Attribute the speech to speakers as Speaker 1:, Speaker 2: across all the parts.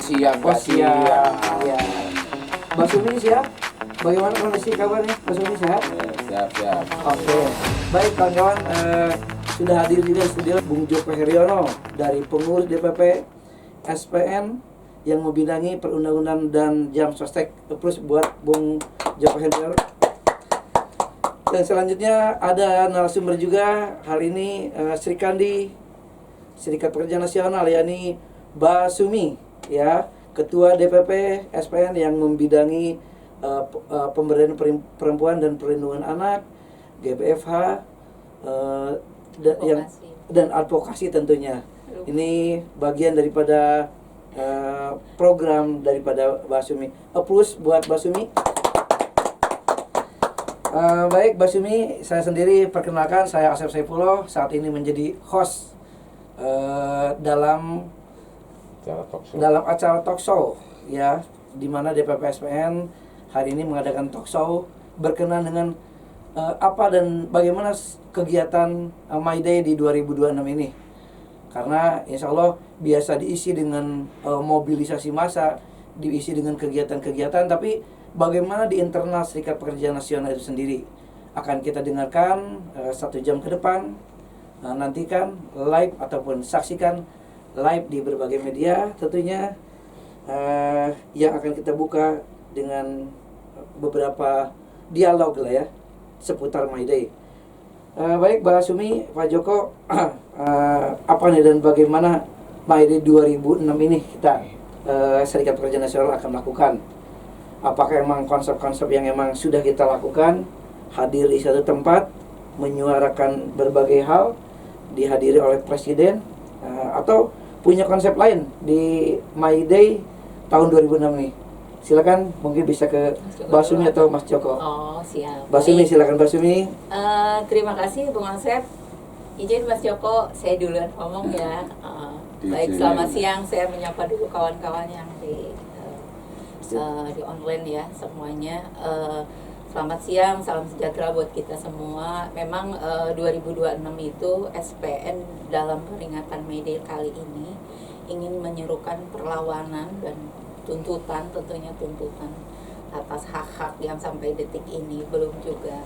Speaker 1: siap,
Speaker 2: Oh siap. Ya. Mbak Sumi siap? Bagaimana kondisi kabarnya? Mbak Sumi sehat?
Speaker 1: Ya, siap.
Speaker 2: Oke. Baik kawan-kawan, sudah hadir juga di studio Bung Joko Heriono dari pengurus DPP SPN yang membidangi perundang-undangan dan jam sostek. Plus buat Bung Joko Heriono. Dan selanjutnya ada narasumber juga hari ini Sri Kandi, Serikat Pekerja Nasional, yakni Mbak Sumi, ya, Ketua DPP SPN yang membidangi pemberdayaan perempuan dan perlindungan anak, GPFH, dan advokasi tentunya. Ini bagian daripada program daripada Mbak Sumi. Plus buat Mbak Sumi. Baik Mbak Sumi, saya sendiri perkenalkan, saya Asep Saifullah, saat ini menjadi host dalam acara talk show, ya, di mana DPP SPN hari ini mengadakan talk show berkenaan dengan apa dan bagaimana kegiatan My Day di 2026 ini. Karena insya Allah biasa diisi dengan mobilisasi massa, diisi dengan kegiatan-kegiatan, tapi bagaimana di internal Serikat Pekerja Nasional itu sendiri akan kita dengarkan 1 jam ke depan. Nantikan live ataupun saksikan live di berbagai media tentunya, yang akan kita buka dengan beberapa dialog lah ya seputar My Day. Baik Mbak Sumi, Pak Joko, apa nih dan bagaimana My Day 2006 ini kita Serikat Pekerja Nasional akan lakukan? Apakah emang konsep-konsep yang emang sudah kita lakukan, hadir di satu tempat, menyuarakan berbagai hal, dihadiri oleh Presiden, atau punya konsep lain di My Day tahun 2006 nih? Silakan, mungkin bisa ke Mbak Sumi atau Mas Joko.
Speaker 3: Oh siap.
Speaker 2: Mbak Sumi, silakan Mbak Sumi.
Speaker 3: Terima kasih Bung Asep. Izin Mas Joko, saya duluan ngomong ya. Baik, selamat siang. Saya menyapa dulu kawan-kawan yang di online ya semuanya. Selamat siang, salam sejahtera buat kita semua. Memang 2026 itu SPN dalam peringatan May Day kali ini ingin menyerukan perlawanan dan tuntutan, tentunya tuntutan atas hak-hak yang sampai detik ini belum juga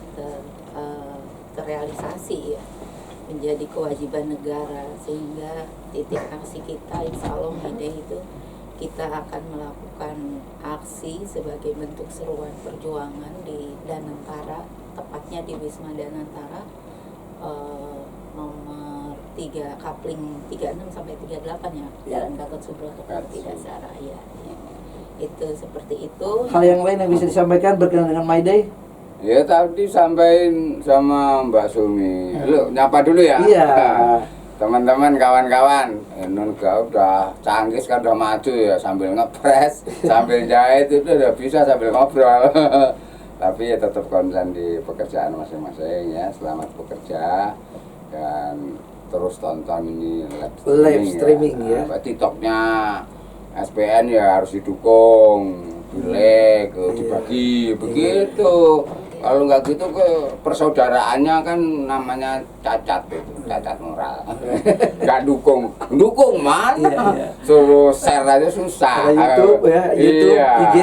Speaker 3: terrealisasi ya, menjadi kewajiban negara, sehingga titik aksi kita insya Allah May Day itu kita akan melakukan aksi sebagai bentuk seruan perjuangan di Danantara, tepatnya di Wisma Danantara, nomor 3 Kapling 36 sampai 38 ya, Jalan Gatot Subroto kalau tidak salah ya. Itu seperti itu.
Speaker 2: Hal yang lain yang bisa disampaikan berkenaan dengan My Day?
Speaker 1: Ya tadi sampaikan sama Mbak Sumi. Lu nyapa dulu ya.
Speaker 2: Iya.
Speaker 1: Teman-teman, kawan-kawan, Nun udah canggih kan, udah maju ya, sambil ngepres, sambil jahit itu udah bisa sambil ngobrol. Tapi ya tetap konsen di pekerjaan masing-masing ya. Selamat bekerja dan terus tonton ini live streaming ya. TikToknya SPN ya harus didukung, di-like, dibagi, begitu. Kalau nggak gitu ke persaudaraannya kan namanya cacat itu, cacat moral. Nggak dukung mana? Iya. Suruh share aja susah.
Speaker 2: Ada YouTube ya, YouTube, iya. IG,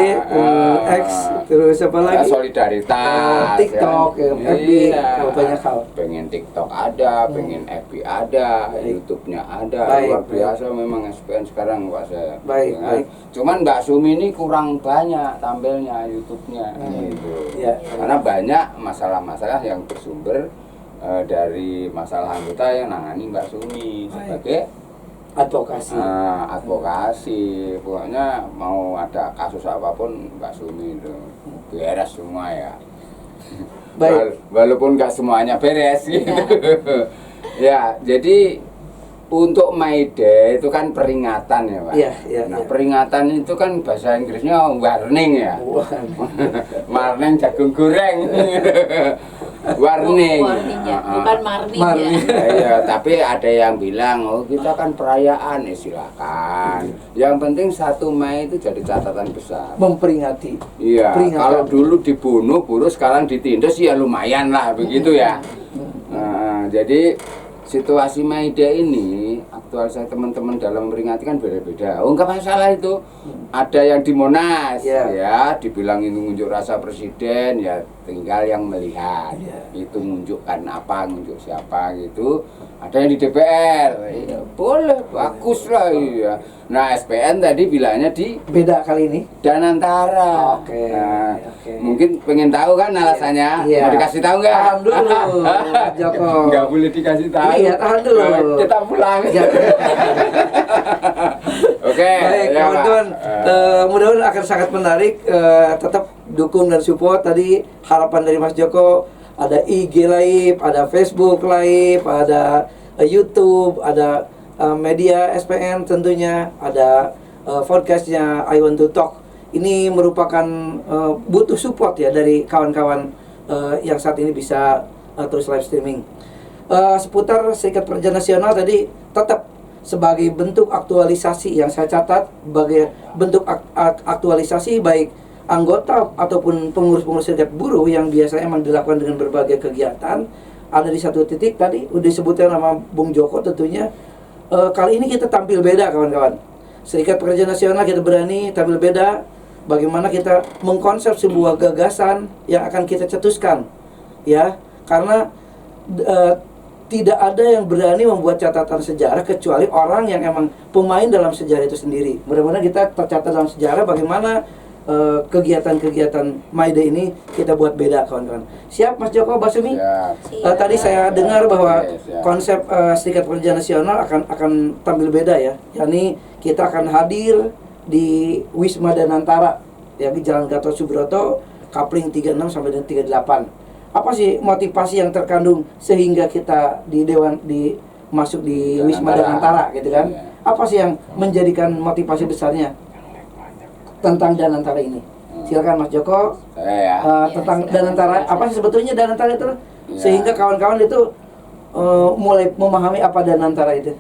Speaker 2: X, terus apa lagi?
Speaker 1: Solidaritas,
Speaker 2: TikTok, ya. FB, banyak hal.
Speaker 1: Pengen TikTok ada, pengen FB ada, YouTube-nya ada. Luar biasa memang SPN sekarang Pak saya.
Speaker 2: Baik.
Speaker 1: Cuman Mbak Sumi ini kurang banyak tampilnya YouTube-nya gitu.
Speaker 2: Ya.
Speaker 1: Karena banyak masalah-masalah yang bersumber dari masalah anggota yang nangani Mbak Sumi sebagai
Speaker 2: advokasi.
Speaker 1: Advokasi, pokoknya mau ada kasus apapun Mbak Sumi itu beres semua ya.
Speaker 2: Baik.
Speaker 1: Walaupun nggak semuanya beres gitu. Ya, jadi untuk May Day itu kan peringatan ya Pak.
Speaker 2: Iya.
Speaker 1: Nah peringatan itu kan bahasa Inggrisnya warning ya. Warning jagung goreng. Warning.
Speaker 3: Bukan marning ya.
Speaker 1: Iya, tapi ada yang bilang kita kan perayaan, silakan. Yang penting 1 Mei itu jadi catatan besar.
Speaker 2: Memperingati.
Speaker 1: Iya. Kalau dulu dibunuh, buruh, sekarang ditindas ya lumayan lah begitu ya. Jadi situasi Maida ini aktualisasi teman-teman dalam memperingati kan beda-beda. Oh enggak masalah itu. Ada yang di Monas ya, dibilang itu ngunjuk rasa presiden, ya tinggal yang melihat. Itu nunjukkan apa, nunjuk siapa gitu. Ada yang di DPR. Ya, boleh, bagus lah ya. Nah, SPN tadi bilangnya di
Speaker 2: beda kali ini
Speaker 1: Danantara.
Speaker 2: Oke.
Speaker 1: Nah, mungkin pengen tahu kan alasannya?
Speaker 2: Iya.
Speaker 1: Mau dikasih tahu nggak?
Speaker 2: Tahan dulu, Joko.
Speaker 1: Nggak boleh dikasih tahu.
Speaker 2: Iya, tahan dulu.
Speaker 1: Kita pulang. Oke.
Speaker 2: Baik,
Speaker 1: ya,
Speaker 2: kawan-kawan. Mudah-mudahan akan sangat menarik. Tetap dukung dan support. Tadi harapan dari Mas Joko, ada IG Live, ada Facebook Live, ada YouTube, ada media SPN tentunya, ada podcastnya I Want to Talk. Ini merupakan butuh support ya dari kawan-kawan yang saat ini bisa terus live streaming. Seputar Serikat Pekerja Nasional tadi tetap sebagai bentuk aktualisasi yang saya catat, sebagai bentuk aktualisasi baik anggota ataupun pengurus-pengurus serikat buruh yang biasanya memang dilakukan dengan berbagai kegiatan. Ada di satu titik tadi udah disebutkan nama Bung Joko tentunya. Kali ini kita tampil beda kawan-kawan. Serikat Pekerja Nasional kita berani tampil beda. Bagaimana kita mengkonsep sebuah gagasan yang akan kita cetuskan, ya, karena tidak ada yang berani membuat catatan sejarah kecuali orang yang emang pemain dalam sejarah itu sendiri. Mudah-mudahan kita tercatat dalam sejarah bagaimana kegiatan-kegiatan Maida ini kita buat beda kawan-kawan. Siap Mas Joko Basumi? Tadi saya dengar bahwa konsep Serikat Pekerja Nasional akan tampil beda ya. Yani kita akan hadir di Wisma Danantara ya, di Jalan Gatot Subroto, Kapling 36 sampai dengan 38. Apa sih motivasi yang terkandung sehingga kita masuk di Wisma Danantara gitu kan? Apa sih yang menjadikan motivasi besarnya tentang Danantara ini? Silakan Mas Joko. Tentang Danantara, apa sih sebetulnya Danantara itu? Sehingga kawan-kawan itu mulai memahami apa Danantara itu.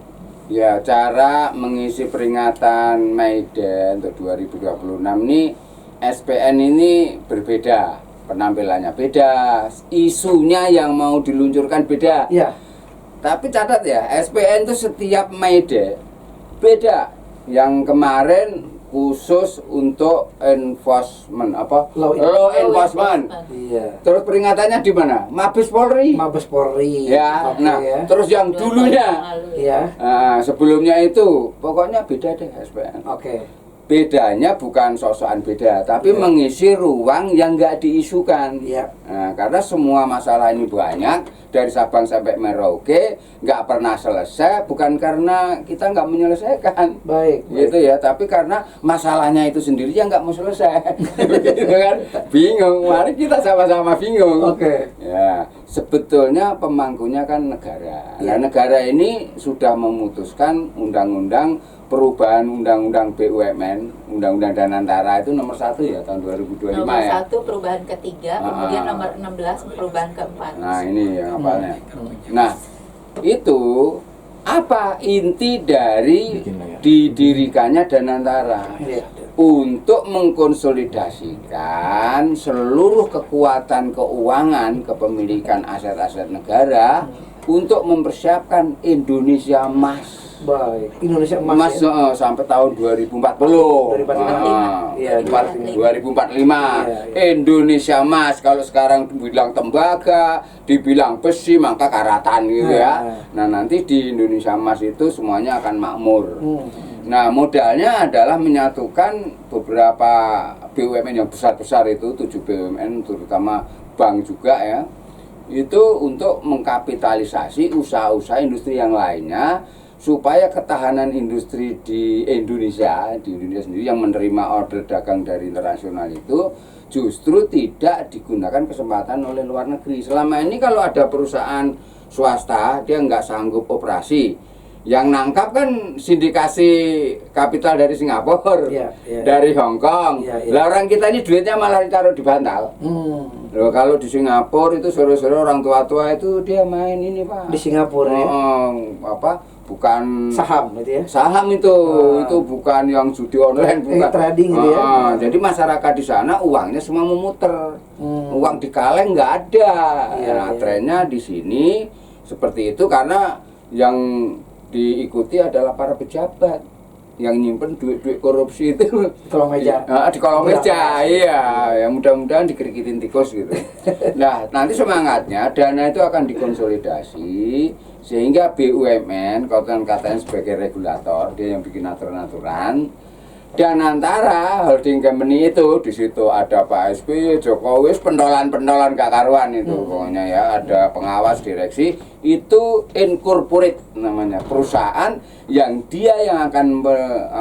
Speaker 1: Ya, cara mengisi peringatan Maida untuk 2026 ini SPN ini berbeda, penampilannya beda, isunya yang mau diluncurkan beda.
Speaker 2: Ya.
Speaker 1: Tapi catat ya, SPN itu setiap Maida beda. Yang kemarin khusus untuk enforcement law enforcement.
Speaker 2: Iya.
Speaker 1: Terus peringatannya di mana? Mabes Polri.
Speaker 2: Mabes Polri.
Speaker 1: Ya. Nah, terus yang dulunya.
Speaker 2: Iya.
Speaker 1: Nah, sebelumnya itu pokoknya beda deh SPN.
Speaker 2: Oke.
Speaker 1: Bedanya bukan sosokan beda, tapi mengisi ruang yang nggak diisukan.
Speaker 2: Iya.
Speaker 1: Nah, karena semua masalah ini banyak dari Sabang sampai Merauke nggak pernah selesai, bukan karena kita nggak menyelesaikan.
Speaker 2: Baik.
Speaker 1: Gitu ya, tapi karena masalahnya itu sendiri yang nggak mau selesai. Gitu kan? Bingung. Mari kita sama-sama bingung.
Speaker 2: Oke.
Speaker 1: Ya, sebetulnya pemangkunya kan negara. Nah, negara ini sudah memutuskan undang-undang perubahan undang-undang BUMN, undang-undang Danantara itu nomor 1 ya tahun 2025
Speaker 3: nomor
Speaker 1: ya.
Speaker 3: 1 perubahan ketiga, kemudian nomor 16 perubahan keempat.
Speaker 1: Nah, ini yang apalnya. Nah, itu apa inti dari didirikannya Danantara? Untuk mengkonsolidasikan seluruh kekuatan keuangan kepemilikan aset-aset negara untuk mempersiapkan Indonesia Emas.
Speaker 2: Baik, Indonesia Emas
Speaker 1: ya? Sampai tahun 2040. 2045. Indonesia Emas. Kalau sekarang dibilang tembaga, dibilang besi, maka karatan gitu ya. Nah, nanti di Indonesia Emas itu semuanya akan makmur. Nah, modalnya adalah menyatukan beberapa BUMN yang besar-besar itu, 7 BUMN terutama bank juga ya. Itu untuk mengkapitalisasi usaha-usaha industri yang lainnya supaya ketahanan industri di Indonesia sendiri yang menerima order dagang dari internasional itu justru tidak digunakan kesempatan oleh luar negeri. Selama ini kalau ada perusahaan swasta dia nggak sanggup operasi, yang nangkap kan sindikasi kapital dari Singapura, dari Hong Kong. Lah orang kita ini duitnya malah ditaruh di bantal. Loh, kalau di Singapura itu sore-sore orang tua-tua itu dia main ini Pak.
Speaker 2: Di Singapura
Speaker 1: bukan
Speaker 2: saham gitu ya.
Speaker 1: Saham itu bukan yang judi online, bukan
Speaker 2: trading gitu ya.
Speaker 1: Jadi masyarakat di sana uangnya semua memuter. Uang di kaleng nggak ada. Trennya di sini seperti itu karena yang diikuti adalah para pejabat yang nyimpen duit-duit korupsi itu
Speaker 2: Di kolong meja.
Speaker 1: di kolong meja, iya, ya mudah-mudahan dikerikitin tikus gitu. Nah, nanti semangatnya dana itu akan dikonsolidasi sehingga BUMN, katakan sebagai regulator, dia yang bikin aturan-aturan. Dan antara holding company itu di situ ada Pak SBY, Jokowi, pentolan-pentolan gak karuan itu pokoknya ya, ada pengawas direksi, itu incorporate namanya, perusahaan yang dia yang akan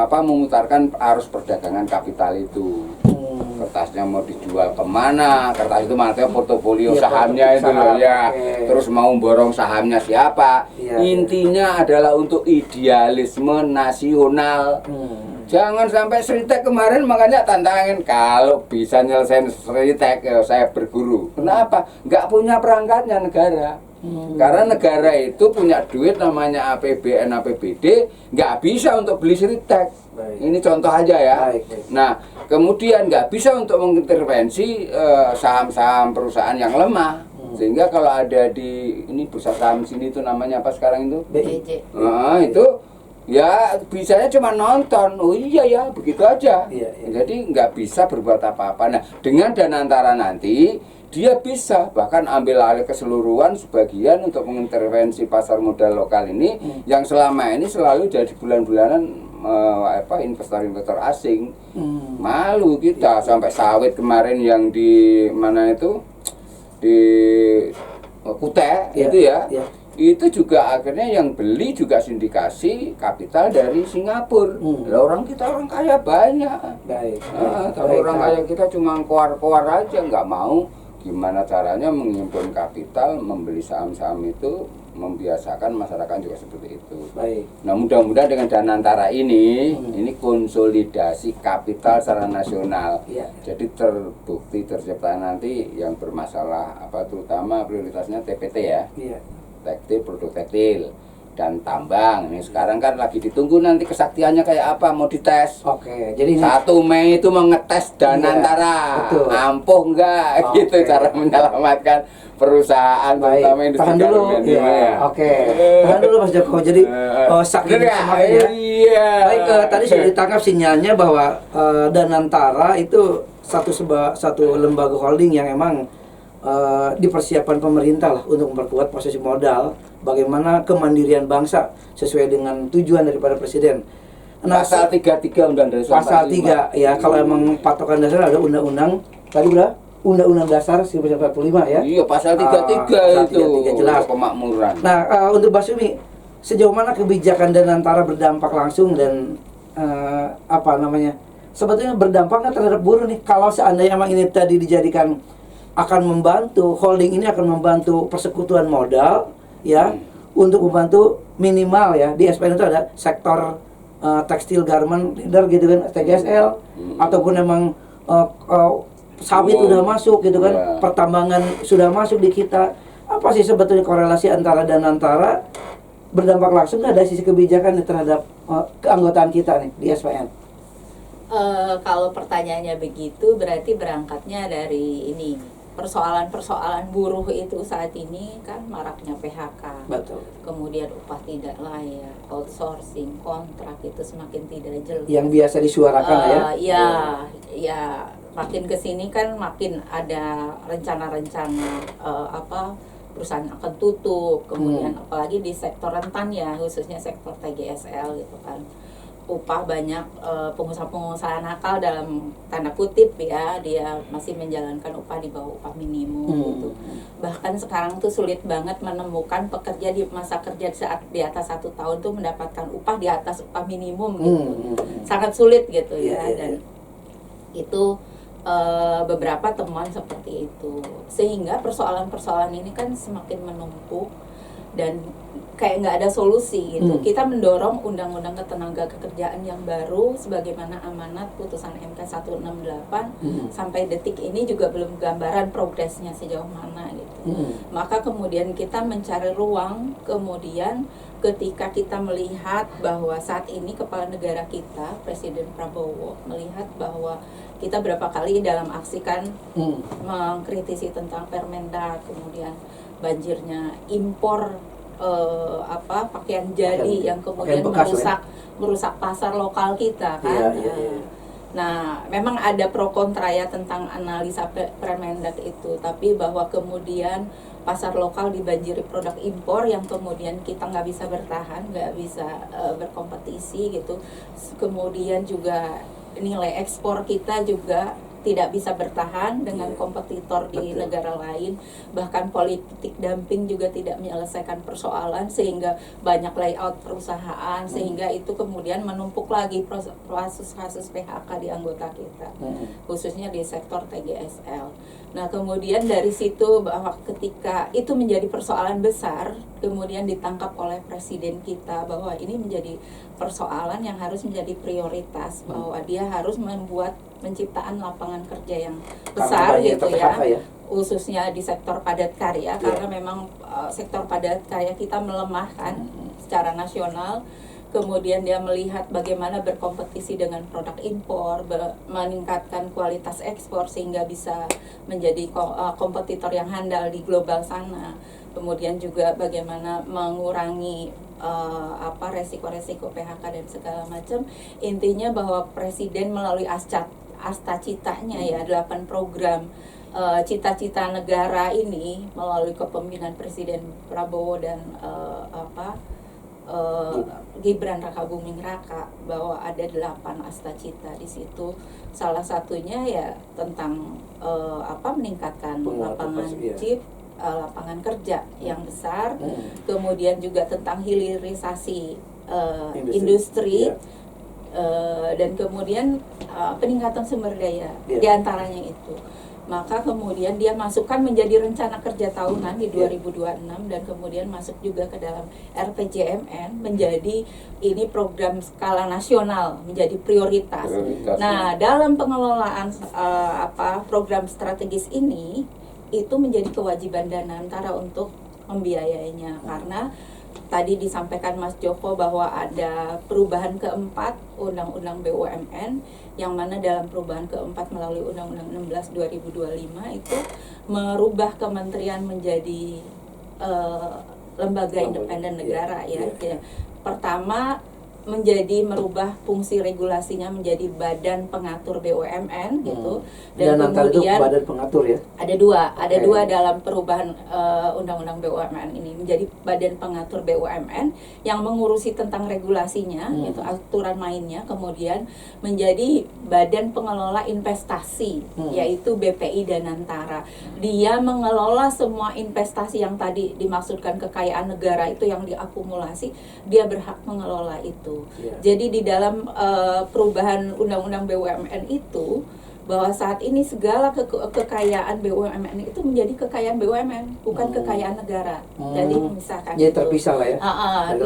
Speaker 1: memutarkan arus perdagangan kapital itu. Kertasnya mau dijual kemana, kertas itu maksudnya portofolio sahamnya itu loh ya, terus mau borong sahamnya siapa, intinya adalah untuk idealisme nasional. Jangan sampai Sritek kemarin makanya tantangin kalau bisa nyelesain Sritek saya berguru. Kenapa? Nggak punya perangkatnya negara. Karena negara itu punya duit namanya APBN, APBD, nggak bisa untuk beli Sritek. Ini contoh aja ya. Nah, kemudian nggak bisa untuk mengintervensi saham-saham perusahaan yang lemah. Sehingga kalau ada di ini bursa saham sini itu namanya apa sekarang itu?
Speaker 3: BIJ.
Speaker 1: Nah, itu ya bisanya cuma nonton. Oh iya ya, begitu aja. Jadi nggak bisa berbuat apa-apa. Nah, dengan Danantara nanti dia bisa bahkan ambil alih keseluruhan sebagian untuk mengintervensi pasar modal lokal ini yang selama ini selalu jadi bulan-bulanan investor-investor asing. Malu kita sampai sawit kemarin yang di mana itu di Kutai itu ya. Itu juga akhirnya yang beli juga sindikasi kapital dari Singapura. Orang kita orang kaya banyak. Kalau orang kaya kita cuma keluar-keluar aja, nggak mau. Gimana caranya mengimpun kapital, membeli saham-saham itu, membiasakan masyarakat juga seperti itu. Nah, mudah-mudahan dengan Danantara ini konsolidasi kapital secara nasional. Jadi terbukti tercipta nanti yang bermasalah terutama prioritasnya TPT ya. Tekstil, produk tekstil dan tambang. Ini sekarang kan lagi ditunggu nanti kesaktiannya kayak apa, mau dites.
Speaker 2: Jadi
Speaker 1: 1 Mei itu mengetes Danantara. Ampuh enggak gitu cara menyelamatkan perusahaan terutama industri
Speaker 2: tahan dulu. Tahan dulu Mas Joko. Jadi saking semangatnya. Baik, tadi sudah ditangkap sinyalnya bahwa Danantara itu satu lembaga holding yang emang dipersiapkan pemerintah lah untuk memperkuat posisi modal, bagaimana kemandirian bangsa sesuai dengan tujuan daripada presiden. Nah,
Speaker 1: pasal 33 Undang-Undang Dasar.
Speaker 2: Pasal 3 ya, kalau emang patokan dasar ada undang-undang tadi berapa? Undang-Undang Dasar 1945 ya.
Speaker 1: Iya, pasal 33 itu
Speaker 2: 33 jelas
Speaker 1: pemakmuran.
Speaker 2: Nah, untuk Mbak Sumi, sejauh mana kebijakan Danantara berdampak langsung dan sebetulnya berdampak terhadap buruh nih, kalau seandainya emang ini tadi dijadikan akan membantu, holding ini akan membantu persekutuan modal ya, untuk membantu minimal ya di SPN itu ada sektor tekstil garment leader gitu kan, TGSL, ataupun emang sawit sudah masuk gitu kan, pertambangan sudah masuk di kita. Apa sih sebetulnya korelasi antara Danantara berdampak langsung ada sisi kebijakan terhadap keanggotaan kita nih di SPN?
Speaker 3: Kalau pertanyaannya begitu, berarti berangkatnya dari ini, persoalan-persoalan buruh itu saat ini kan maraknya PHK.
Speaker 2: Betul.
Speaker 3: Kemudian upah tidak layak, outsourcing, kontrak itu semakin tidak jelas.
Speaker 2: Yang biasa disuarakan
Speaker 3: ya makin kesini kan makin ada rencana-rencana perusahaan akan tutup. Kemudian apalagi di sektor rentan ya, khususnya sektor TGSL gitu kan. Upah banyak pengusaha-pengusaha nakal dalam tanda kutip ya, dia masih menjalankan upah di bawah upah minimum gitu. Bahkan sekarang tuh sulit banget menemukan pekerja di masa kerja saat di atas 1 tahun tuh mendapatkan upah di atas upah minimum gitu. Sangat sulit gitu ya. Dan itu beberapa temuan seperti itu, sehingga persoalan-persoalan ini kan semakin menumpuk dan kayak nggak ada solusi gitu. Kita mendorong undang-undang ketenaga kerjaan yang baru sebagaimana amanat putusan MK 168 sampai detik ini juga belum gambaran progresnya sejauh mana gitu. Maka kemudian kita mencari ruang, kemudian ketika kita melihat bahwa saat ini kepala negara kita Presiden Prabowo melihat bahwa kita berapa kali dalam aksi kan mengkritisi tentang Permendak, kemudian banjirnya impor pakaian jadi yang kemudian merusak pasar lokal kita kan. Nah, memang ada pro kontra ya tentang analisa Permendag itu, tapi bahwa kemudian pasar lokal dibanjiri produk impor yang kemudian kita nggak bisa bertahan, nggak bisa berkompetisi gitu. Kemudian juga nilai ekspor kita juga tidak bisa bertahan dengan kompetitor di negara lain, bahkan politik dumping juga tidak menyelesaikan persoalan sehingga banyak layout perusahaan, sehingga itu kemudian menumpuk lagi kasus PHK di anggota kita, khususnya di sektor TGSL. Nah, kemudian dari situ bahwa ketika itu menjadi persoalan besar, kemudian ditangkap oleh presiden kita bahwa ini menjadi persoalan yang harus menjadi prioritas, bahwa dia harus membuat penciptaan lapangan kerja yang besar gitu ya, khususnya di sektor padat karya, karena memang sektor padat karya kita melemah kan secara nasional. Kemudian dia melihat bagaimana berkompetisi dengan produk impor, meningkatkan kualitas ekspor sehingga bisa menjadi kompetitor yang handal di global sana. Kemudian juga bagaimana mengurangi resiko-resiko PHK dan segala macam. Intinya bahwa presiden melalui asta citanya ya 8 program cita-cita negara ini melalui kepemimpinan Presiden Prabowo dan Gibran Rakabuming Raka, bahwa ada 8 asta cita di situ. Salah satunya ya tentang meningkatkan lapangan lapangan kerja yang besar, kemudian juga tentang hilirisasi industri. Dan kemudian peningkatan sumber daya diantaranya itu. Maka kemudian dia masukkan menjadi rencana kerja tahunan di 2026 dan kemudian masuk juga ke dalam RPJMN menjadi ini program skala nasional, menjadi prioritas. Nah, dalam pengelolaan program strategis ini itu menjadi kewajiban Danantara untuk membiayainya, karena tadi disampaikan Mas Joko bahwa ada perubahan keempat Undang-Undang BUMN, yang mana dalam perubahan keempat melalui Undang-Undang 16 2025 itu merubah kementerian menjadi lembaga independen negara ya. Pertama menjadi merubah fungsi regulasinya menjadi badan pengatur BUMN gitu, dan kemudian
Speaker 2: badan pengatur ya
Speaker 3: ada dua dalam perubahan undang-undang BUMN ini menjadi badan pengatur BUMN yang mengurusi tentang regulasinya itu aturan mainnya, kemudian menjadi badan pengelola investasi yaitu BPI Danantara. Dia mengelola semua investasi yang tadi dimaksudkan kekayaan negara itu yang diakumulasi, dia berhak mengelola itu. Jadi di dalam perubahan undang-undang BUMN itu bahwa saat ini segala kekayaan BUMN itu menjadi kekayaan BUMN, bukan kekayaan negara. Jadi misalkan
Speaker 2: jadi terpisah lah ya.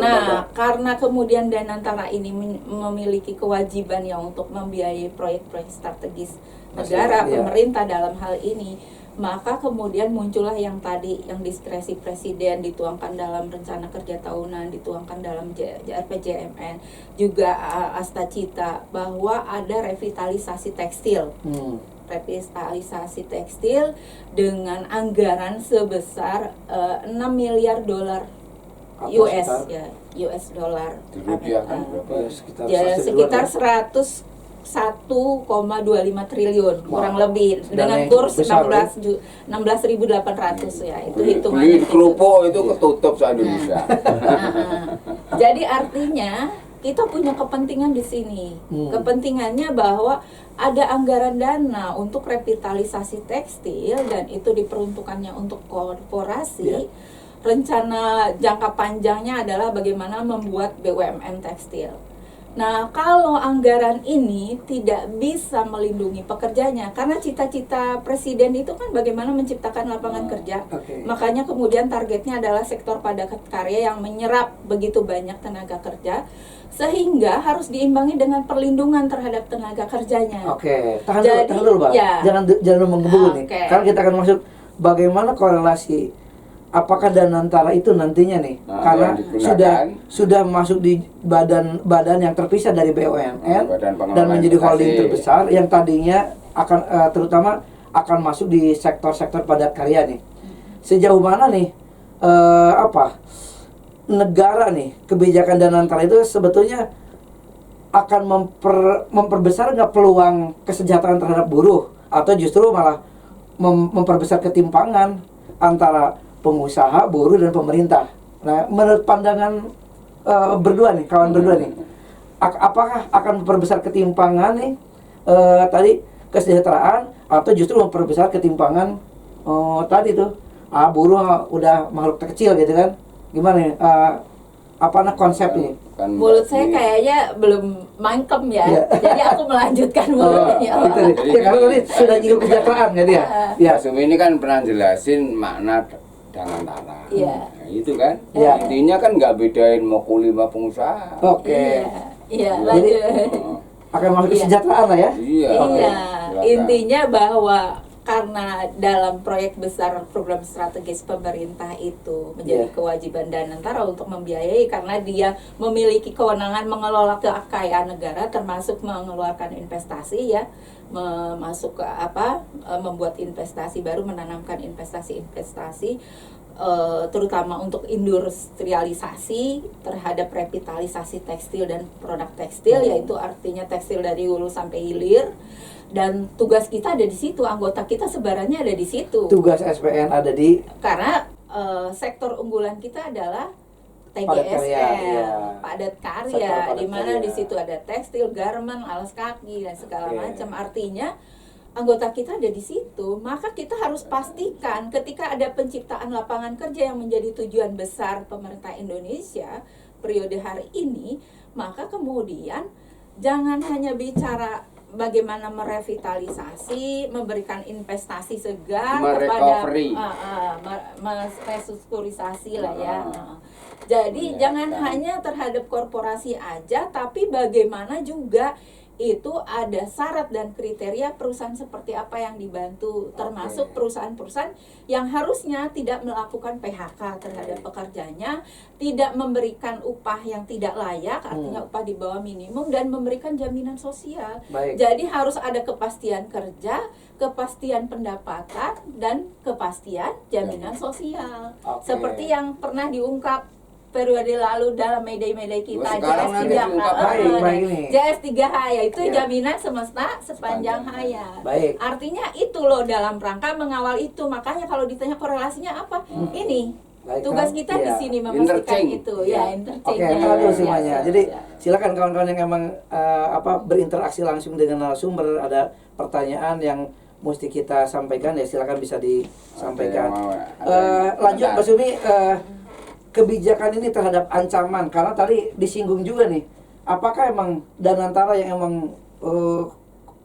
Speaker 3: Nah, karena kemudian Danantara ini memiliki kewajiban yang untuk membiayai proyek-proyek strategis negara, pemerintah dalam hal ini, maka kemudian muncullah yang tadi yang diskresi presiden dituangkan dalam rencana kerja tahunan, dituangkan dalam RPJMN, juga asta cita bahwa ada revitalisasi tekstil. Revitalisasi tekstil dengan anggaran sebesar 6 miliar dolar US ya, US dollar. Sekitar 1,25 triliun kurang lebih dengan kurs 16.800 ya, itu hitungannya.
Speaker 1: Beli kerupuk itu ketutup se-Indonesia.
Speaker 3: Jadi artinya kita punya kepentingan di sini. Kepentingannya bahwa ada anggaran dana untuk revitalisasi tekstil dan itu diperuntukannya untuk korporasi. Rencana jangka panjangnya adalah bagaimana membuat BUMN tekstil. Nah, kalau anggaran ini tidak bisa melindungi pekerjanya, karena cita-cita presiden itu kan bagaimana menciptakan lapangan kerja. Makanya kemudian targetnya adalah sektor padat karya yang menyerap begitu banyak tenaga kerja, sehingga harus diimbangi dengan perlindungan terhadap tenaga kerjanya.
Speaker 2: Tahan dulu, Pak. Jangan menggebu nih. Karena kita akan masuk bagaimana korelasi apakah Danantara itu nantinya nih, karena sudah masuk di badan yang terpisah dari BUMN dan menjadi holding terbesar yang tadinya akan terutama akan masuk di sektor-sektor padat karya nih. Sejauh mana nih negara nih, kebijakan Danantara itu sebetulnya akan memperbesar nggak peluang kesejahteraan terhadap buruh, atau justru malah memperbesar ketimpangan antara pengusaha, buruh, dan pemerintah. Nah, menurut pandangan berdua nih, kawan berdua nih, apakah akan memperbesar ketimpangan nih tadi kesejahteraan, atau justru memperbesar ketimpangan tadi tuh buruh udah makhluk terkecil gitu kan? Gimana nih? Konsepnya?
Speaker 3: Mulut saya kayaknya belum mangkem ya. Jadi aku melanjutkan mulutnya.
Speaker 2: Gitu. Ya, karena tadi sudah nyinggung kesejahteraan kan dia.
Speaker 1: Ya, Sumi ini kan pernah jelasin makna Danantara.
Speaker 3: Iya.
Speaker 1: Nah, itu kan.
Speaker 2: Ya.
Speaker 1: Intinya kan nggak bedain mau kuli mau pengusaha.
Speaker 2: Oke.
Speaker 3: Iya,
Speaker 2: Jadi
Speaker 3: lanjut.
Speaker 2: akan masuk kesejahteraan lah ya.
Speaker 1: Iya.
Speaker 3: Iya,
Speaker 1: Silakan.
Speaker 3: intinya bahwa karena dalam proyek besar program strategis pemerintah itu menjadi kewajiban Danantara untuk membiayai, karena dia memiliki kewenangan mengelola kekayaan negara, termasuk mengeluarkan investasi ya, membuat investasi baru, menanamkan investasi terutama untuk industrialisasi terhadap revitalisasi tekstil dan produk tekstil, yaitu artinya tekstil dari hulu sampai hilir. Dan tugas kita ada di situ, anggota kita sebarannya ada di situ.
Speaker 2: Tugas SPN ada di
Speaker 3: Karena sektor unggulan kita adalah
Speaker 2: Padat
Speaker 3: TGSL,
Speaker 2: karya,
Speaker 3: padat
Speaker 2: Sektor
Speaker 3: karya,
Speaker 2: padat
Speaker 3: di mana
Speaker 2: karya.
Speaker 3: di situ ada tekstil, garment, alas kaki dan segala
Speaker 2: Oke.
Speaker 3: macam. Artinya anggota kita ada di situ, maka kita harus pastikan ketika ada penciptaan lapangan kerja yang menjadi tujuan besar pemerintah Indonesia periode hari ini, maka kemudian jangan hanya bicara bagaimana merevitalisasi, memberikan investasi segar kepada restrukturisasi lah ya. Jadi jangan hanya terhadap korporasi aja, tapi bagaimana juga itu ada syarat dan kriteria perusahaan seperti apa yang dibantu, termasuk perusahaan-perusahaan yang harusnya tidak melakukan PHK terhadap pekerjanya, tidak memberikan upah yang tidak layak, artinya upah di bawah minimum, dan memberikan jaminan sosial.
Speaker 2: Baik.
Speaker 3: Jadi harus ada kepastian kerja, kepastian pendapatan, dan kepastian jaminan sosial.
Speaker 2: Oke.
Speaker 3: Seperti yang pernah diungkap periode lalu dalam Mayday kita
Speaker 1: Sekarang nanti diungkap
Speaker 2: baik ini.
Speaker 3: JS3H, yaitu
Speaker 2: Ya.
Speaker 3: jaminan semesta sepanjang hayat.
Speaker 2: Baik.
Speaker 3: Artinya itu loh, dalam rangka mengawal itu. Makanya kalau ditanya korelasinya apa, ini
Speaker 2: Baik,
Speaker 3: tugas
Speaker 2: kan?
Speaker 3: kita
Speaker 2: Ya.
Speaker 3: di sini memastikan
Speaker 1: Interchange.
Speaker 3: itu
Speaker 2: Ya.
Speaker 3: ya,
Speaker 2: Oke,
Speaker 3: interchange-nya.
Speaker 2: itu dulu
Speaker 3: Ya,
Speaker 2: semuanya.
Speaker 3: ya,
Speaker 2: Jadi
Speaker 3: ya.
Speaker 2: silakan kawan-kawan yang emang berinteraksi langsung dengan narasumber, ada pertanyaan yang mesti kita sampaikan ya, silakan bisa disampaikan. Lanjut Pak Sumi, kebijakan ini terhadap ancaman, karena tadi disinggung juga nih, apakah emang Danantara yang emang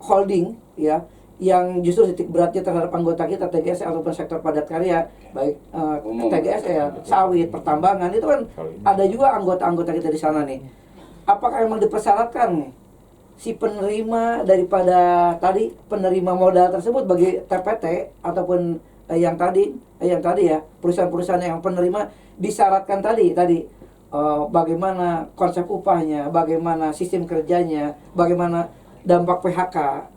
Speaker 2: holding ya, yang justru titik beratnya terhadap anggota kita TGS ataupun sektor padat karya, baik TGSL, sawit, pertambangan, itu kan ada juga anggota-anggota kita di sana nih. Apakah emang dipersyaratkan nih si penerima daripada tadi penerima modal tersebut bagi TPT ataupun yang tadi ya, perusahaan-perusahaan yang penerima disyaratkan tadi bagaimana konsep upahnya, bagaimana sistem kerjanya, bagaimana dampak PHK,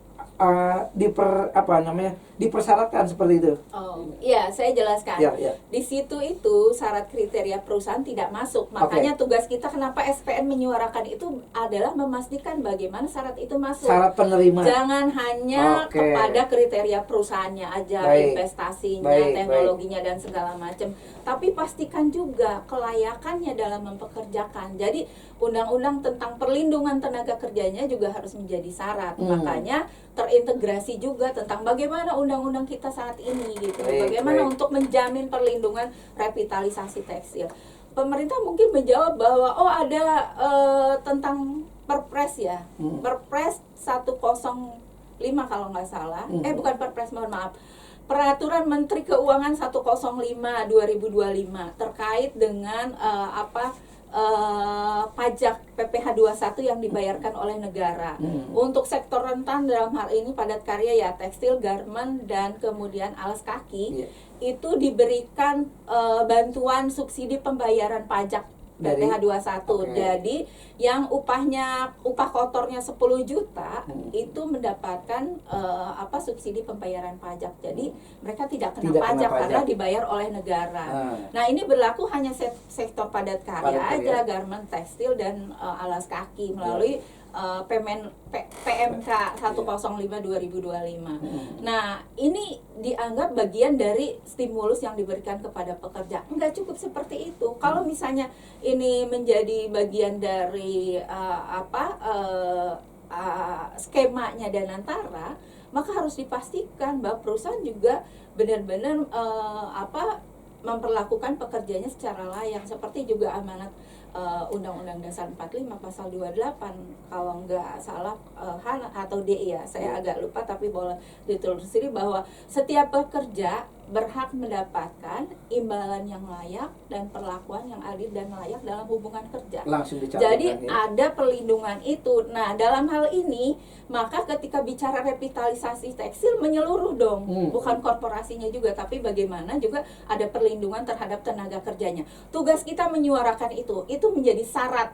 Speaker 2: dipersyaratkan seperti itu.
Speaker 3: Oh, iya, saya jelaskan.
Speaker 2: Ya, ya.
Speaker 3: Di situ itu syarat kriteria perusahaan tidak masuk. Makanya tugas kita kenapa SPN menyuarakan itu adalah memastikan bagaimana syarat itu masuk.
Speaker 2: Syarat penerima.
Speaker 3: Jangan hanya
Speaker 2: Oke.
Speaker 3: kepada kriteria perusahaannya aja,
Speaker 2: Baik.
Speaker 3: investasinya,
Speaker 2: Baik,
Speaker 3: teknologinya dan segala macam. Tapi pastikan juga kelayakannya dalam mempekerjakan. Jadi undang-undang tentang perlindungan tenaga kerjanya juga harus menjadi syarat. Makanya terintegrasi juga tentang bagaimana undang-undang kita saat ini gitu.
Speaker 2: Baik,
Speaker 3: Bagaimana
Speaker 2: baik.
Speaker 3: untuk menjamin perlindungan revitalisasi tekstil. Pemerintah mungkin menjawab bahwa ada tentang Perpres ya. Perpres 105 kalau nggak salah. Bukan Perpres, mohon maaf. Peraturan Menteri Keuangan 105 2025 terkait dengan pajak PPh 21 yang dibayarkan oleh negara. Untuk sektor rentan dalam hal ini padat karya ya, tekstil, garment, dan kemudian alas kaki, itu diberikan bantuan subsidi pembayaran pajak
Speaker 2: Dari?
Speaker 3: PTH 21.
Speaker 2: Oke.
Speaker 3: Jadi yang upah kotornya 10 juta itu mendapatkan subsidi pembayaran pajak. Jadi mereka tidak kena pajak karena dibayar oleh negara. Nah, ini berlaku hanya sektor padat karya aja, garment, tekstil dan alas kaki melalui PMK 105 2025. Nah, ini dianggap bagian dari stimulus yang diberikan kepada pekerja. Enggak cukup seperti itu. Kalau misalnya ini menjadi bagian dari skemanya Danantara, maka harus dipastikan bahwa perusahaan juga benar-benar memperlakukan pekerjanya secara layak, seperti juga amanat Undang-Undang Dasar 45 pasal 28 kalau nggak salah H atau D ya, saya agak lupa, tapi boleh ditelusuri bahwa setiap pekerja berhak mendapatkan imbalan yang layak dan perlakuan yang adil dan layak dalam hubungan kerja.
Speaker 2: Langsung dicatat.
Speaker 3: Jadi ada perlindungan itu. Nah, dalam hal ini maka ketika bicara revitalisasi tekstil menyeluruh dong, bukan korporasinya juga, tapi bagaimana juga ada perlindungan terhadap tenaga kerjanya. Tugas kita menyuarakan itu menjadi syarat.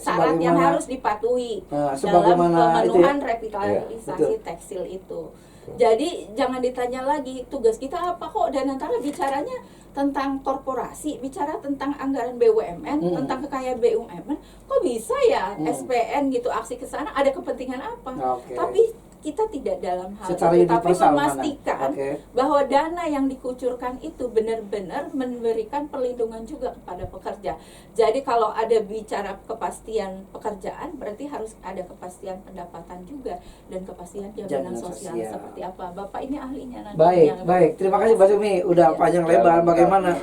Speaker 3: Syarat yang harus dipatuhi dalam pemenuhan revitalisasi tekstil itu. Jadi jangan ditanya lagi tugas kita apa, kok Danantara bicaranya tentang korporasi, bicara tentang anggaran BUMN, tentang kekayaan BUMN, kok bisa ya SPN gitu aksi ke sana, ada kepentingan apa? Tapi kita tidak dalam hal itu, tapi memastikan bahwa dana yang dikucurkan itu benar-benar memberikan perlindungan juga kepada pekerja. Jadi kalau ada bicara kepastian pekerjaan, berarti harus ada kepastian pendapatan juga dan kepastian jaminan sosial seperti apa. Bapak ini ahlinya nanti.
Speaker 2: Baik. Terima kasih Mbak Sumi, udah panjang lebar bagaimana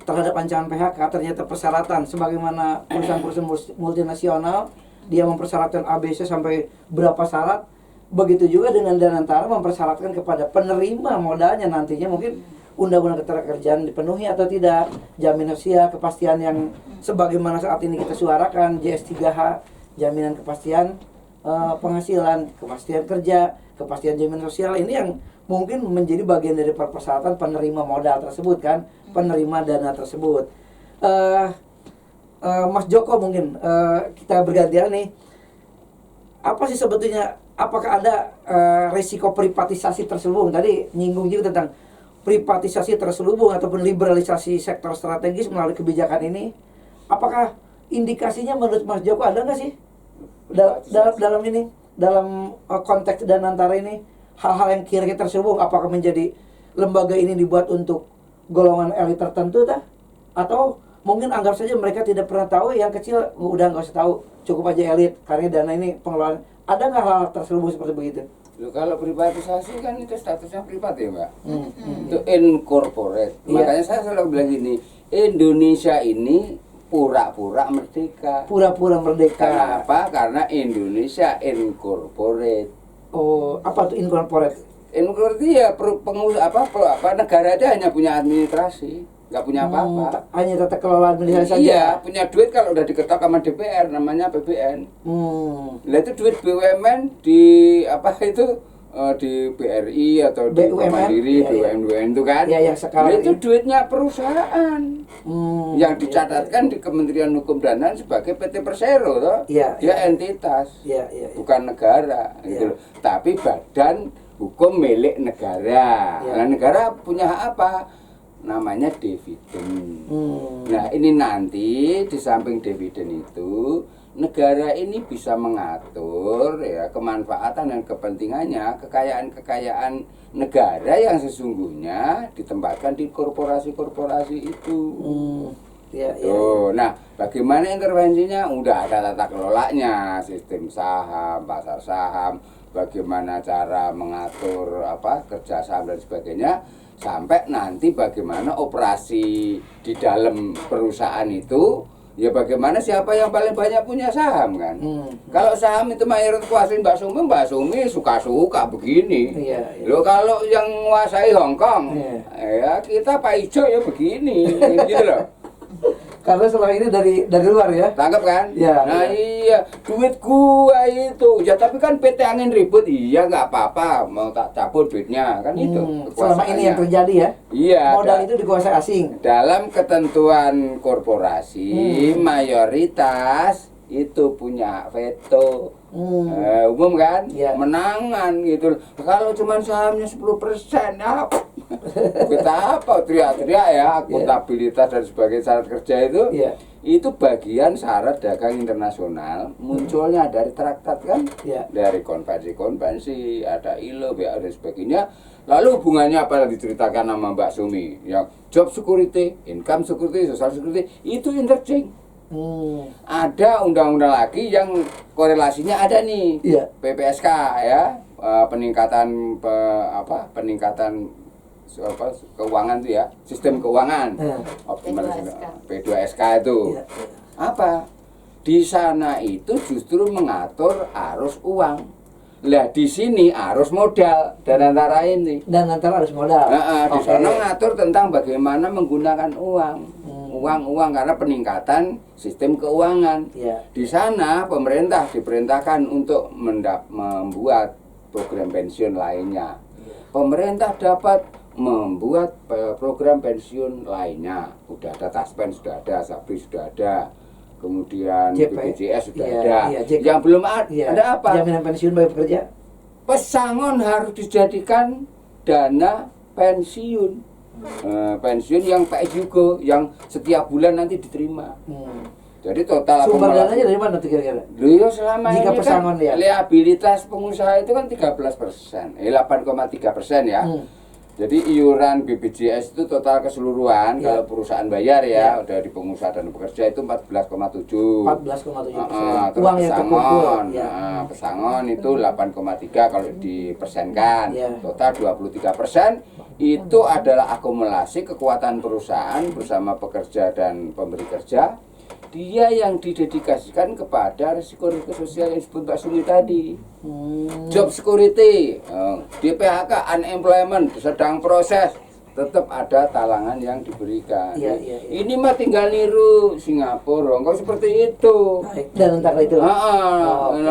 Speaker 2: terhadap ancaman PHK. Ternyata persyaratan sebagaimana perusahaan-perusahaan multinasional dia mempersyaratkan ABC sampai berapa syarat, begitu juga dengan Danantara mempersyaratkan kepada penerima modalnya nantinya mungkin undang-undang ketenagakerjaan dipenuhi atau tidak, jaminan sosial, kepastian yang sebagaimana saat ini kita suarakan, JS3H, jaminan kepastian penghasilan, kepastian kerja, kepastian jaminan sosial, ini yang mungkin menjadi bagian dari persyaratan penerima modal tersebut kan, penerima dana tersebut. Mas Joko mungkin kita bergantian nih, apa sih sebetulnya, apakah ada resiko privatisasi terselubung? Tadi nyinggung juga tentang privatisasi terselubung ataupun liberalisasi sektor strategis melalui kebijakan ini. Apakah indikasinya menurut Mas Joko ada nggak sih dalam ini, dalam konteks Danantara ini, hal-hal yang kira-kira terselubung? Apakah menjadi lembaga ini dibuat untuk golongan elit tertentu atau mungkin anggap saja mereka tidak pernah tahu, yang kecil udah nggak usah tahu, cukup aja elit karena dana ini pengelolaan. Ada nggak hal terselubung seperti begitu?
Speaker 1: Loh, kalau privatisasi kan itu statusnya privat ya Mbak, itu incorporate. Makanya saya selalu bilang gini, Indonesia ini pura-pura merdeka.
Speaker 2: Pura-pura merdeka.
Speaker 1: Kenapa? Karena Indonesia incorporate.
Speaker 2: Oh, apa tuh incorporate?
Speaker 1: Incorporate ya negara aja hanya punya administrasi, nggak punya apa-apa.
Speaker 2: Hanya tata kelola administrasi saja.
Speaker 1: Iya, punya duit kalau udah diketok sama DPR namanya APBN. Lah itu duit BUMN di di BRI atau di Mandiri, BUMN itu kan.
Speaker 2: Iya, yang sekarang
Speaker 1: itu duitnya perusahaan. Yang dicatatkan di Kementerian Hukum dan HAM sebagai PT Persero toh. Dia entitas. Bukan negara gitu loh. Tapi badan hukum milik negara. Nah, negara punya hak apa? Namanya dividen. Nah, ini nanti di samping dividen itu negara ini bisa mengatur ya kemanfaatan dan kepentingannya, kekayaan negara yang sesungguhnya ditempatkan di korporasi-korporasi itu. Nah, bagaimana intervensinya? Udah ada tata kelolanya, sistem saham, pasar saham, bagaimana cara mengatur kerja saham dan sebagainya. Sampai nanti bagaimana operasi di dalam perusahaan itu, ya bagaimana siapa yang paling banyak punya saham kan. Kalau saham itu mayoritas kuasain Mbak Sumi suka-suka begini. Loh, kalau yang menguasai Hong Kong, ya kita Pak Ijo ya begini, gitu loh.
Speaker 2: Karena selama ini dari luar ya.
Speaker 1: Tangkap kan?
Speaker 2: Ya,
Speaker 1: Nah
Speaker 2: ya.
Speaker 1: iya, duit gua itu. Ya tapi kan PT Angin ribut, iya nggak apa-apa, mau tak cabut duitnya kan itu.
Speaker 2: Selama ini yang terjadi ya.
Speaker 1: Iya.
Speaker 2: Modal itu dikuasai asing.
Speaker 1: Dalam ketentuan korporasi mayoritas itu punya veto. Umum kan?
Speaker 2: Iya.
Speaker 1: Menangan gitu. Kalau cuma sahamnya 10%, ya kita apa teriak-teriak ya akuntabilitas dan sebagai syarat kerja itu.
Speaker 2: Iya.
Speaker 1: Itu bagian syarat dagang internasional munculnya dari traktat kan, dari konvensi-konvensi, ada ILO, BA dan sebagainya. Lalu hubungannya apa yang diceritakan sama Mbak Sumi, yang job security, income security, social security itu interchange. Ada undang-undang lagi yang korelasinya ada nih, PPSK ya, peningkatan peningkatan keuangan itu ya, sistem keuangan, optimalisasi P2SK itu. Apa? Di sana itu justru mengatur arus uang. Lah di sini arus modal dan antara ini.
Speaker 2: Dan antara arus modal.
Speaker 1: Di sana mengatur tentang bagaimana menggunakan uang. Uang karena peningkatan sistem keuangan. Di sana pemerintah diperintahkan untuk membuat program pensiun lainnya. Pemerintah dapat membuat program pensiun lainnya. Udah ada Taspen sudah ada, Sabri sudah ada, kemudian BPJS sudah ada. Yang belum ada apa?
Speaker 2: Jaminan pensiun bagi pekerja.
Speaker 1: Pesangon harus dijadikan dana pensiun. Pensiun yang PSYugo yang setiap bulan nanti diterima. Jadi total
Speaker 2: sumber dananya dari mana tuh kira-kira?
Speaker 1: Dulu selama
Speaker 2: jika
Speaker 1: ini
Speaker 2: pesangon
Speaker 1: kan liabilitas pengusaha itu kan 13%, 8,3% ya. Jadi iuran BPJS itu total keseluruhan kalau perusahaan bayar ya, dari pengusaha dan pekerja itu 14,7.
Speaker 2: 14,7%.
Speaker 1: Uang yang terkumpul. Pesangon itu 8,3 kalau dipersenkan. Total 23%. Itu adalah akumulasi kekuatan perusahaan bersama pekerja dan pemberi kerja. Dia yang didedikasikan kepada risiko sosial yang disebut Mbak Sumi tadi. Job security, di PHK, unemployment, sedang proses, tetap ada talangan yang diberikan. Ini mah tinggal niru Singapura, kok seperti itu.
Speaker 2: Dan tentang itu.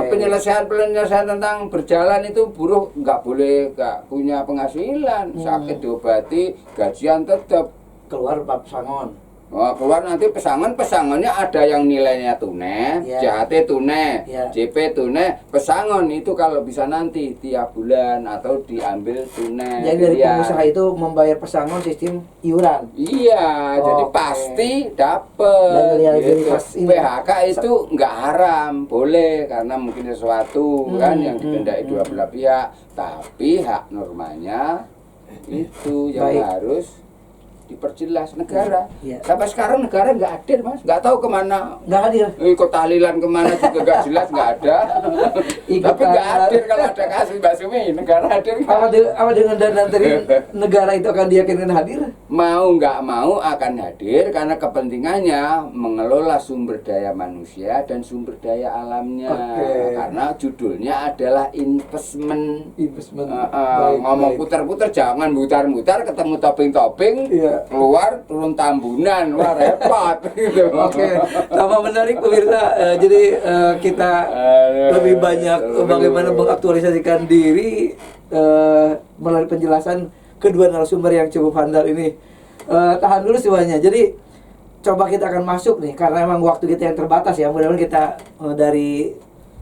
Speaker 1: Penyelesaian tentang berjalan itu buruh nggak boleh nggak punya penghasilan, sakit diobati, gajian tetap.
Speaker 2: Keluar pesangon.
Speaker 1: Keluar nanti pesangonnya ada yang nilainya tunai, JHT tunai, JP tunai, pesangon itu kalau bisa nanti tiap bulan atau diambil tunai.
Speaker 2: Jadi dari pengusaha itu membayar pesangon sistem iuran.
Speaker 1: Iya, jadi pasti dapat.
Speaker 2: Gitu.
Speaker 1: PHK itu nggak haram, boleh karena mungkin sesuatu kan yang dikehendaki dua belah pihak, tapi hak normanya itu yang harus diperjelas negara. Sampai sekarang negara nggak hadir, Mas, nggak tahu kemana.
Speaker 2: Nggak hadir.
Speaker 1: Ikut tahlilan kemana juga nggak jelas, nggak ada. Tapi nggak hadir kalau ada kasus Mbak Sumi, negara hadir.
Speaker 2: Apa dengan dana dari negara itu akan diyakinkan hadir?
Speaker 1: Mau nggak mau akan hadir karena kepentingannya mengelola sumber daya manusia dan sumber daya alamnya. Karena judulnya adalah investment. Ngomong putar-putar, jangan mutar-mutar ketemu topping-topping. Keluar turun Tambunan, wah repot gitu.
Speaker 2: Tambah menarik pemirsa. Jadi kita lebih banyak bagaimana mengaktualisasikan diri melalui penjelasan kedua narasumber yang cukup handal ini. Tahan dulu semuanya. Jadi coba kita akan masuk nih karena memang waktu kita yang terbatas ya. Mudah-mudahan kita dari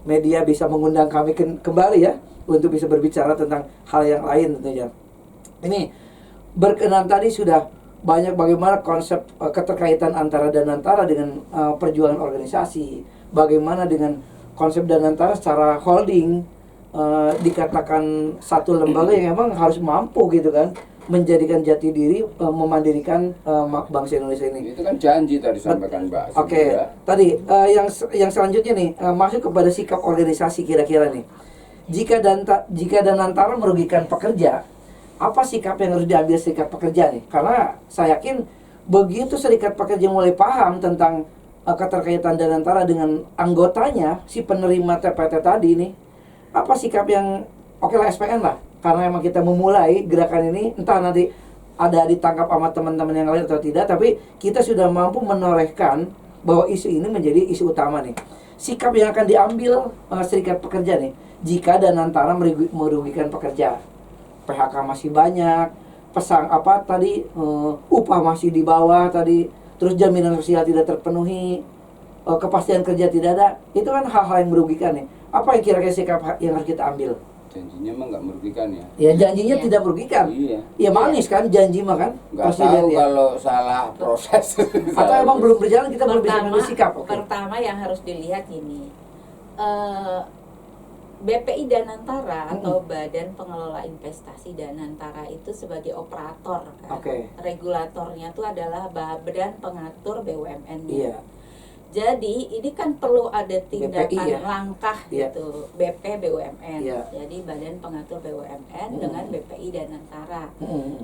Speaker 2: media bisa mengundang kami kembali ya untuk bisa berbicara tentang hal yang lain tentunya. Ini berkenan tadi sudah banyak bagaimana konsep keterkaitan antara Danantara dengan perjuangan organisasi, bagaimana dengan konsep Danantara secara holding dikatakan satu lembaga yang memang harus mampu gitu kan menjadikan jati diri, memandirikan bangsa Indonesia ini.
Speaker 1: Itu kan janji tadi sampaikan Mbak.
Speaker 2: Tadi yang selanjutnya nih masuk kepada sikap organisasi kira-kira nih. Jika Danantara merugikan pekerja, apa sikap yang harus diambil serikat pekerja nih? Karena saya yakin begitu serikat pekerja mulai paham tentang keterkaitan Danantara dengan anggotanya, si penerima TPT tadi nih, apa sikap yang oke lah SPN lah, karena emang kita memulai gerakan ini, entah nanti ada ditangkap sama teman-teman yang lain atau tidak, tapi kita sudah mampu menorehkan bahwa isu ini menjadi isu utama nih. Sikap yang akan diambil serikat pekerja nih, jika Danantara merugikan pekerja, PHK masih banyak, upah masih di bawah tadi, terus jaminan sosial tidak terpenuhi, kepastian kerja tidak ada, itu kan hal-hal yang merugikan nih. Apa yang kira-kira sikap yang harus kita ambil?
Speaker 1: Janjinya emang nggak merugikan ya?
Speaker 2: Ya janjinya tidak merugikan.
Speaker 1: Iya.
Speaker 2: Ya manis kan janji mah kan.
Speaker 1: Nggak tahu kalau salah proses.
Speaker 2: Atau emang belum berjalan kita belum bisa mengambil sikap.
Speaker 3: Pertama yang harus dilihat ini, BPI Danantara atau Badan Pengelola Investasi Danantara itu sebagai operator kan. Regulatornya itu adalah Badan Pengatur BUMN.
Speaker 2: Iya.
Speaker 3: Jadi ini kan perlu ada tindakan
Speaker 2: BPI, ya?
Speaker 3: langkah gitu, BP BUMN.
Speaker 2: Iya.
Speaker 3: Jadi Badan Pengatur BUMN dengan BPI Danantara.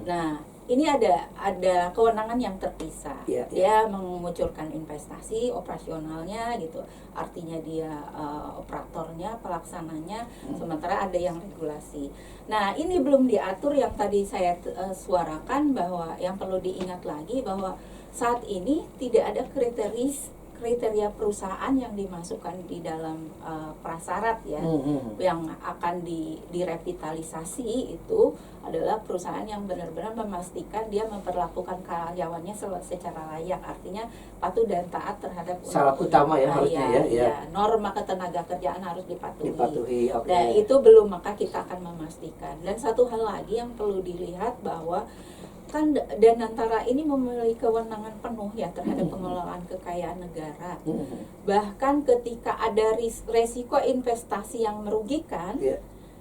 Speaker 3: Nah, ini ada kewenangan yang terpisah.
Speaker 2: Iya,
Speaker 3: Dia mengucurkan investasi operasionalnya gitu. Artinya dia operatornya, pelaksananya, sementara ada yang regulasi. Nah, ini belum diatur yang tadi saya suarakan, bahwa yang perlu diingat lagi bahwa saat ini tidak ada kriteria perusahaan yang dimasukkan di dalam prasyarat ya, yang akan direvitalisasi itu adalah perusahaan yang benar-benar memastikan dia memperlakukan karyawannya secara layak, artinya patuh dan taat terhadap
Speaker 2: syarat utama ya harusnya ya.
Speaker 3: Norma ketenaga kerjaan harus dipatuhi.
Speaker 2: Okay.
Speaker 3: Dan itu belum, maka kita akan memastikan. Dan satu hal lagi yang perlu dilihat bahwa kan Danantara ini memiliki kewenangan penuh ya terhadap pengelolaan kekayaan negara. Bahkan ketika ada resiko investasi yang merugikan,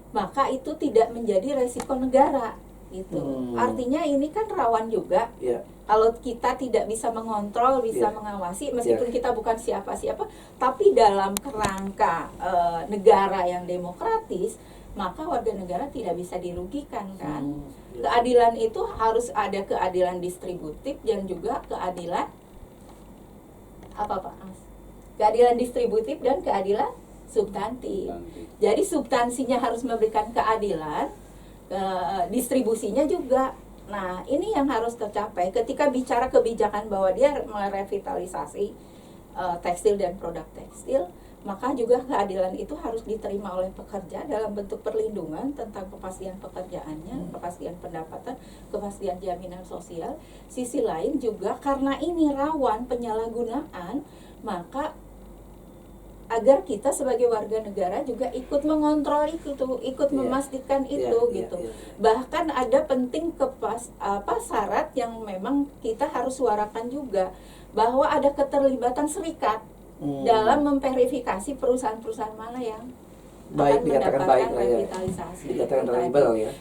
Speaker 3: maka itu tidak menjadi resiko negara gitu. Artinya ini kan rawan juga. Kalau kita tidak bisa mengontrol, bisa mengawasi, meskipun kita bukan siapa-siapa, tapi dalam kerangka negara yang demokratis, maka warga negara tidak bisa dirugikan kan. Keadilan itu harus ada keadilan distributif dan juga keadilan keadilan distributif dan keadilan substantif. Jadi substansinya harus memberikan keadilan, distribusinya juga. Nah, ini yang harus tercapai ketika bicara kebijakan bahwa dia merevitalisasi tekstil dan produk tekstil. Maka juga keadilan itu harus diterima oleh pekerja dalam bentuk perlindungan tentang kepastian pekerjaannya, kepastian pendapatan, kepastian jaminan sosial. Sisi lain juga karena ini rawan penyalahgunaan, maka agar kita sebagai warga negara juga ikut mengontrol itu, ikut memastikan itu gitu. Bahkan ada penting syarat yang memang kita harus suarakan juga, bahwa ada keterlibatan serikat dalam memverifikasi perusahaan-perusahaan mana yang akan mendapatkan revitalisasi.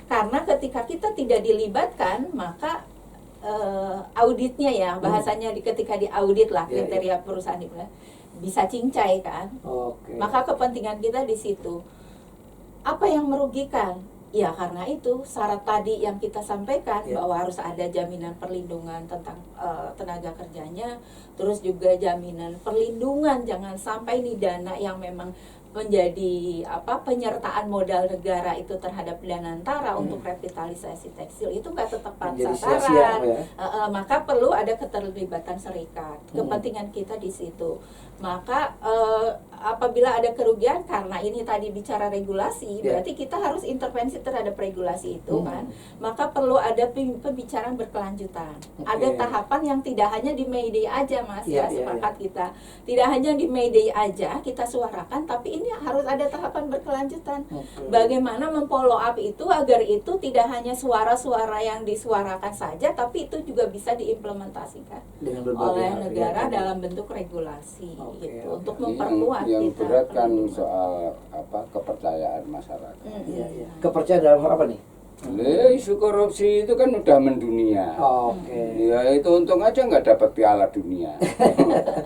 Speaker 3: Karena ketika kita tidak dilibatkan, maka auditnya ya, bahasanya ketika diaudit lah kriteria perusahaan itu bisa cincai kan. Maka kepentingan kita di situ. Apa yang merugikan? Ya karena itu syarat tadi yang kita sampaikan, bahwa harus ada jaminan perlindungan tentang tenaga kerjanya, terus juga jaminan perlindungan jangan sampai nih dana yang memang menjadi penyertaan modal negara itu terhadap Danantara untuk revitalisasi tekstil itu nggak tepat sasaran. Maka perlu ada keterlibatan serikat. Kepentingan kita di situ. Maka apabila ada kerugian karena ini tadi bicara regulasi, berarti kita harus intervensi terhadap regulasi itu kan. Maka perlu ada pembicaraan berkelanjutan. Ada tahapan yang tidak hanya di May Day aja Mas, sepakat kita. Tidak hanya di May Day aja kita suarakan, tapi ini harus ada tahapan berkelanjutan. Bagaimana memfollow up itu agar itu tidak hanya suara-suara yang disuarakan saja, tapi itu juga bisa diimplementasikan oleh negara dalam bentuk regulasi gitu, untuk memperkuat
Speaker 1: yang
Speaker 3: kita.
Speaker 1: Berat kan soal kepercayaan masyarakat.
Speaker 2: Kepercayaan dalam apa nih?
Speaker 1: Isu korupsi itu kan udah mendunia. Ya itu untung aja nggak dapat Piala Dunia.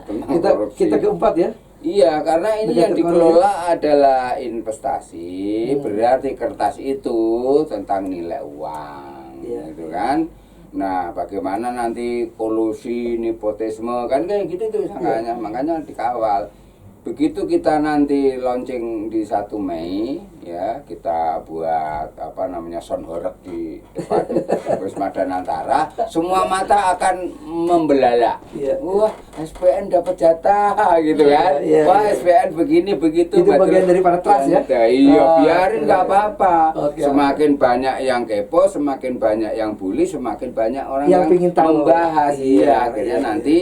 Speaker 1: Tentang korupsi. Kita keempat ya. Iya, karena ini yang dikelola adalah investasi, berarti kertas itu tentang nilai uang, gitu kan. Nah, bagaimana nanti kolusi, nepotisme, kan kayak gitu tuh sangkanya, makanya dikawal. begitu kita nanti launching di 1 Mei ya, kita buat apa namanya sound horeg di depan Wisma Danantara, semua mata akan membelalak. Wah, SPN dapat jatah gitu kan. Wah, SPN begini begitu.
Speaker 2: Itu bagian daripada trust ya.
Speaker 1: Iya, biarin nggak apa-apa.
Speaker 2: Oke.
Speaker 1: Semakin banyak yang kepo, semakin banyak yang bully, semakin banyak orang
Speaker 2: Yang
Speaker 1: yang
Speaker 2: pingin tahu.
Speaker 1: membahas.
Speaker 2: Iya,
Speaker 1: Akhirnya
Speaker 2: iya.
Speaker 1: nanti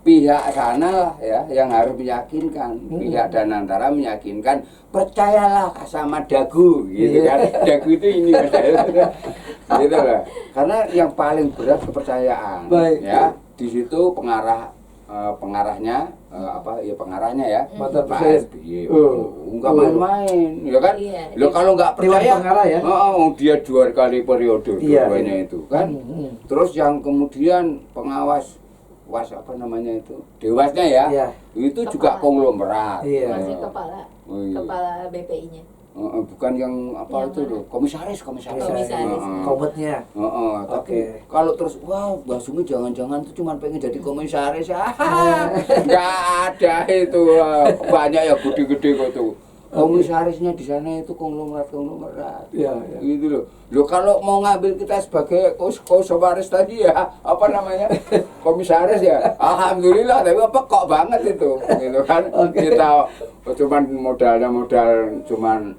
Speaker 1: pihak sana lah ya yang harus meyakinkan, pihak Danantara meyakinkan, percayalah sama Dagu gitu kan. Dagu itu ini gitu loh. Karena yang paling berat kepercayaan.
Speaker 2: Baik.
Speaker 1: Ya, di situ pengarahnya pengarahnya ya.
Speaker 2: Mantan
Speaker 1: Pak
Speaker 2: presiden.
Speaker 1: SBY. Enggak main-main, ya kan?
Speaker 3: Iya.
Speaker 1: Lo kalau nggak
Speaker 2: Dewan
Speaker 1: percaya,
Speaker 2: pengarah ya?
Speaker 1: dia 2 kali periode
Speaker 2: Iya,
Speaker 1: dua-duanya itu kan. Terus yang kemudian pengawas apa namanya itu, dewasnya ya,
Speaker 2: Iya.
Speaker 1: itu juga
Speaker 3: Kepala.
Speaker 1: konglomerat.
Speaker 2: Iya.
Speaker 3: Masih kepala
Speaker 1: Oh, iya.
Speaker 3: kepala BPI-nya.
Speaker 1: Bukan yang apa
Speaker 3: Yang
Speaker 1: itu
Speaker 3: mana?
Speaker 1: loh, komisaris.
Speaker 3: Komisaris.
Speaker 2: Kometnya.
Speaker 1: Tapi
Speaker 2: Oke.
Speaker 1: kalau terus wah Mbak Sumi jangan-jangan tuh cuma pengen jadi komisaris, nggak ada itu. Banyak ya gede-gede kok tuh. Komisarisnya di sana itu konglomerat.
Speaker 2: Iya.
Speaker 1: Gitu loh. Lo kalau mau ngambil kita sebagai komisaris tadi ya, apa namanya? Komisaris ya. Alhamdulillah, tapi apa kok banget itu. Gitu kan.
Speaker 2: Oke.
Speaker 1: Kita cuman modal cuman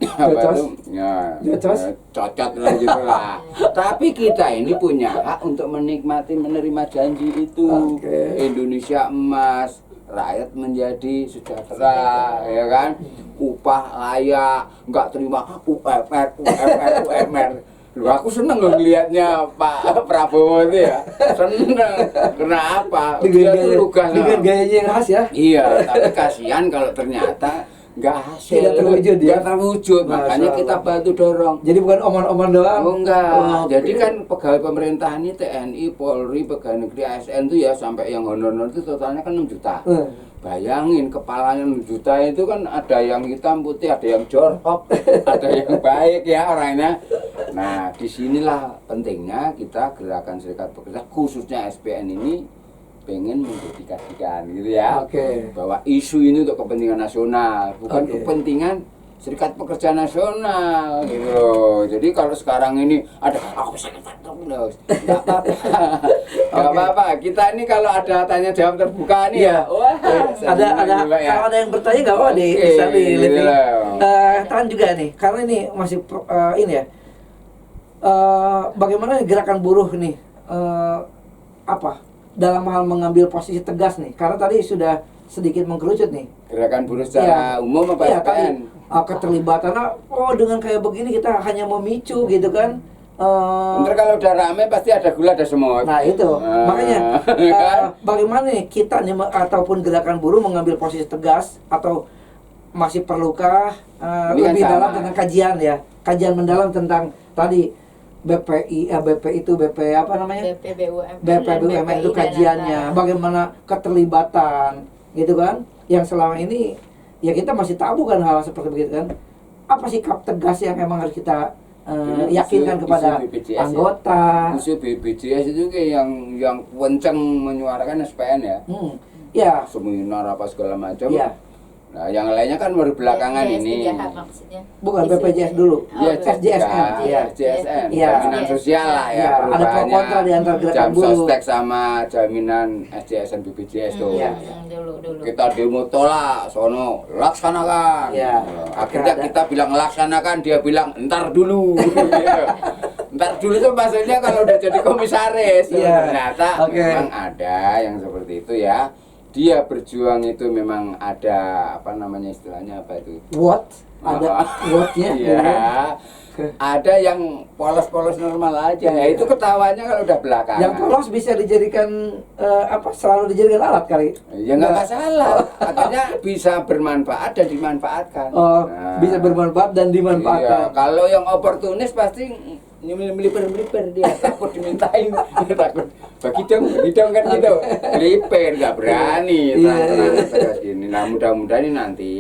Speaker 1: apa
Speaker 2: Jocos.
Speaker 1: itu? Ya,
Speaker 2: Jocos.
Speaker 1: cocot lah gitu lah. Tapi kita ini punya hak untuk menerima janji itu.
Speaker 2: Oke.
Speaker 1: Indonesia emas, rakyat menjadi sejahtera, ya kan? Upah layak, nggak terima UMR. Loh, aku seneng loh ngelihatnya Pak Prabowo itu ya. Seneng. Kenapa? Dia tuh lugas.
Speaker 2: Dengan gayanya yang khas ya.
Speaker 1: Iya, tapi kasihan kalau ternyata nggak hasil,
Speaker 2: Tidak terwujud ya?
Speaker 1: nggak terwujud.
Speaker 2: Masya
Speaker 1: Makanya kita
Speaker 2: Allah.
Speaker 1: bantu dorong.
Speaker 2: Jadi bukan omongan-omongan doang.
Speaker 1: Oh enggak.
Speaker 2: Oh, oke.
Speaker 1: Jadi kan pegawai pemerintahan ini TNI, Polri, pegawai negeri ASN itu ya sampai yang honor itu totalnya kan 6 juta. Bayangin kepalanya 6 juta itu kan ada yang hitam putih, ada yang jorok, ada yang baik ya orangnya. Nah, disinilah pentingnya kita gerakan serikat pekerja khususnya SPN ini pengen mendedikasikan gitu ya.
Speaker 2: Oke.
Speaker 1: Bahwa isu ini untuk kepentingan nasional, bukan
Speaker 2: Oke.
Speaker 1: kepentingan Serikat Pekerja Nasional gitu loh. Jadi kalau sekarang ini ada aku sangat nggak apa-apa. Nggak apa-apa. Kita ini kalau ada tanya jawab terbuka nih
Speaker 2: Iya.
Speaker 1: ya. Wah,
Speaker 2: ada
Speaker 1: juga ya.
Speaker 2: kalau ada yang bertanya nggak apa nih
Speaker 1: Oke,
Speaker 2: bisa nih
Speaker 1: gitu
Speaker 2: lebih
Speaker 1: lah.
Speaker 2: tahan juga nih karena ini masih ini ya bagaimana gerakan buruh nih apa dalam hal mengambil posisi tegas nih karena tadi sudah sedikit mengkerucut nih
Speaker 1: Gerakan buruh secara umum apa
Speaker 2: iya, tadi
Speaker 1: SPN?
Speaker 2: keterlibatannya dengan kayak begini kita hanya memicu gitu kan
Speaker 1: Ntar kalau udah rame pasti ada gula ada semut.
Speaker 2: Nah itu makanya
Speaker 1: kan?
Speaker 2: bagaimana nih kita nih ataupun gerakan buruh mengambil posisi tegas atau masih perlukah
Speaker 1: Ini kan
Speaker 2: lebih
Speaker 1: sama.
Speaker 2: dalam tentang kajian ya kajian mendalam tentang tadi BP itu BP apa namanya
Speaker 3: BPBUMN
Speaker 2: BPBUMN itu kajiannya bagaimana keterlibatan gitu kan yang selama ini ya kita masih tabu kan hal seperti begitu kan apa sikap tegas yang emang harus kita yakinkan kepada
Speaker 1: BPJS
Speaker 2: anggota.
Speaker 1: Usul BPJS itu kayak yang kenceng menyuarakan SPN ya.
Speaker 2: Ya.
Speaker 1: Seminar apa segala macam.
Speaker 2: Ya.
Speaker 1: Nah, yang lainnya kan baru belakangan ini.
Speaker 3: maksudnya.
Speaker 2: Bukan BPJS dulu.
Speaker 1: Iya,
Speaker 2: SJSN.
Speaker 1: Iya, JSN.
Speaker 2: Iya.
Speaker 1: Jaminan sosial lah ya.
Speaker 2: Iya, ada pro
Speaker 1: Perubahannya
Speaker 2: kontra di antara gerakan
Speaker 1: jam
Speaker 2: buruh.
Speaker 1: sostek sama jaminan SJSN BPJS tuh.
Speaker 2: Iya.
Speaker 3: Dulu.
Speaker 1: Kita demo tolak, sono laksanakan.
Speaker 2: Iya.
Speaker 1: Akhirnya
Speaker 2: Ada.
Speaker 1: kita bilang laksanakan, dia bilang entar dulu. Gitu. Entar dulu itu maksudnya kalau udah jadi komisaris.
Speaker 2: Iya.
Speaker 1: Ternyata
Speaker 2: Oke.
Speaker 1: memang ada yang seperti itu ya. Dia berjuang itu memang ada apa namanya istilahnya apa itu?
Speaker 2: What? Ada what-nya?
Speaker 1: Iya. Ada yang polos-polos normal aja. Ya, itu ketawanya kalau udah belakangan.
Speaker 2: Yang polos bisa dijadikan selalu dijadikan alat kali.
Speaker 1: Ya nggak masalah. Akhirnya bisa bermanfaat dan dimanfaatkan.
Speaker 2: Oh,
Speaker 1: Nah.
Speaker 2: bisa bermanfaat dan
Speaker 1: Iya,
Speaker 2: dimanfaatkan.
Speaker 1: kalau yang oportunis pasti meliper dia takut dimintain, takut bagi dong kan gitu, meliper nggak berani.
Speaker 2: Iya.
Speaker 1: Terus ini, nah mudah-mudahan ini nanti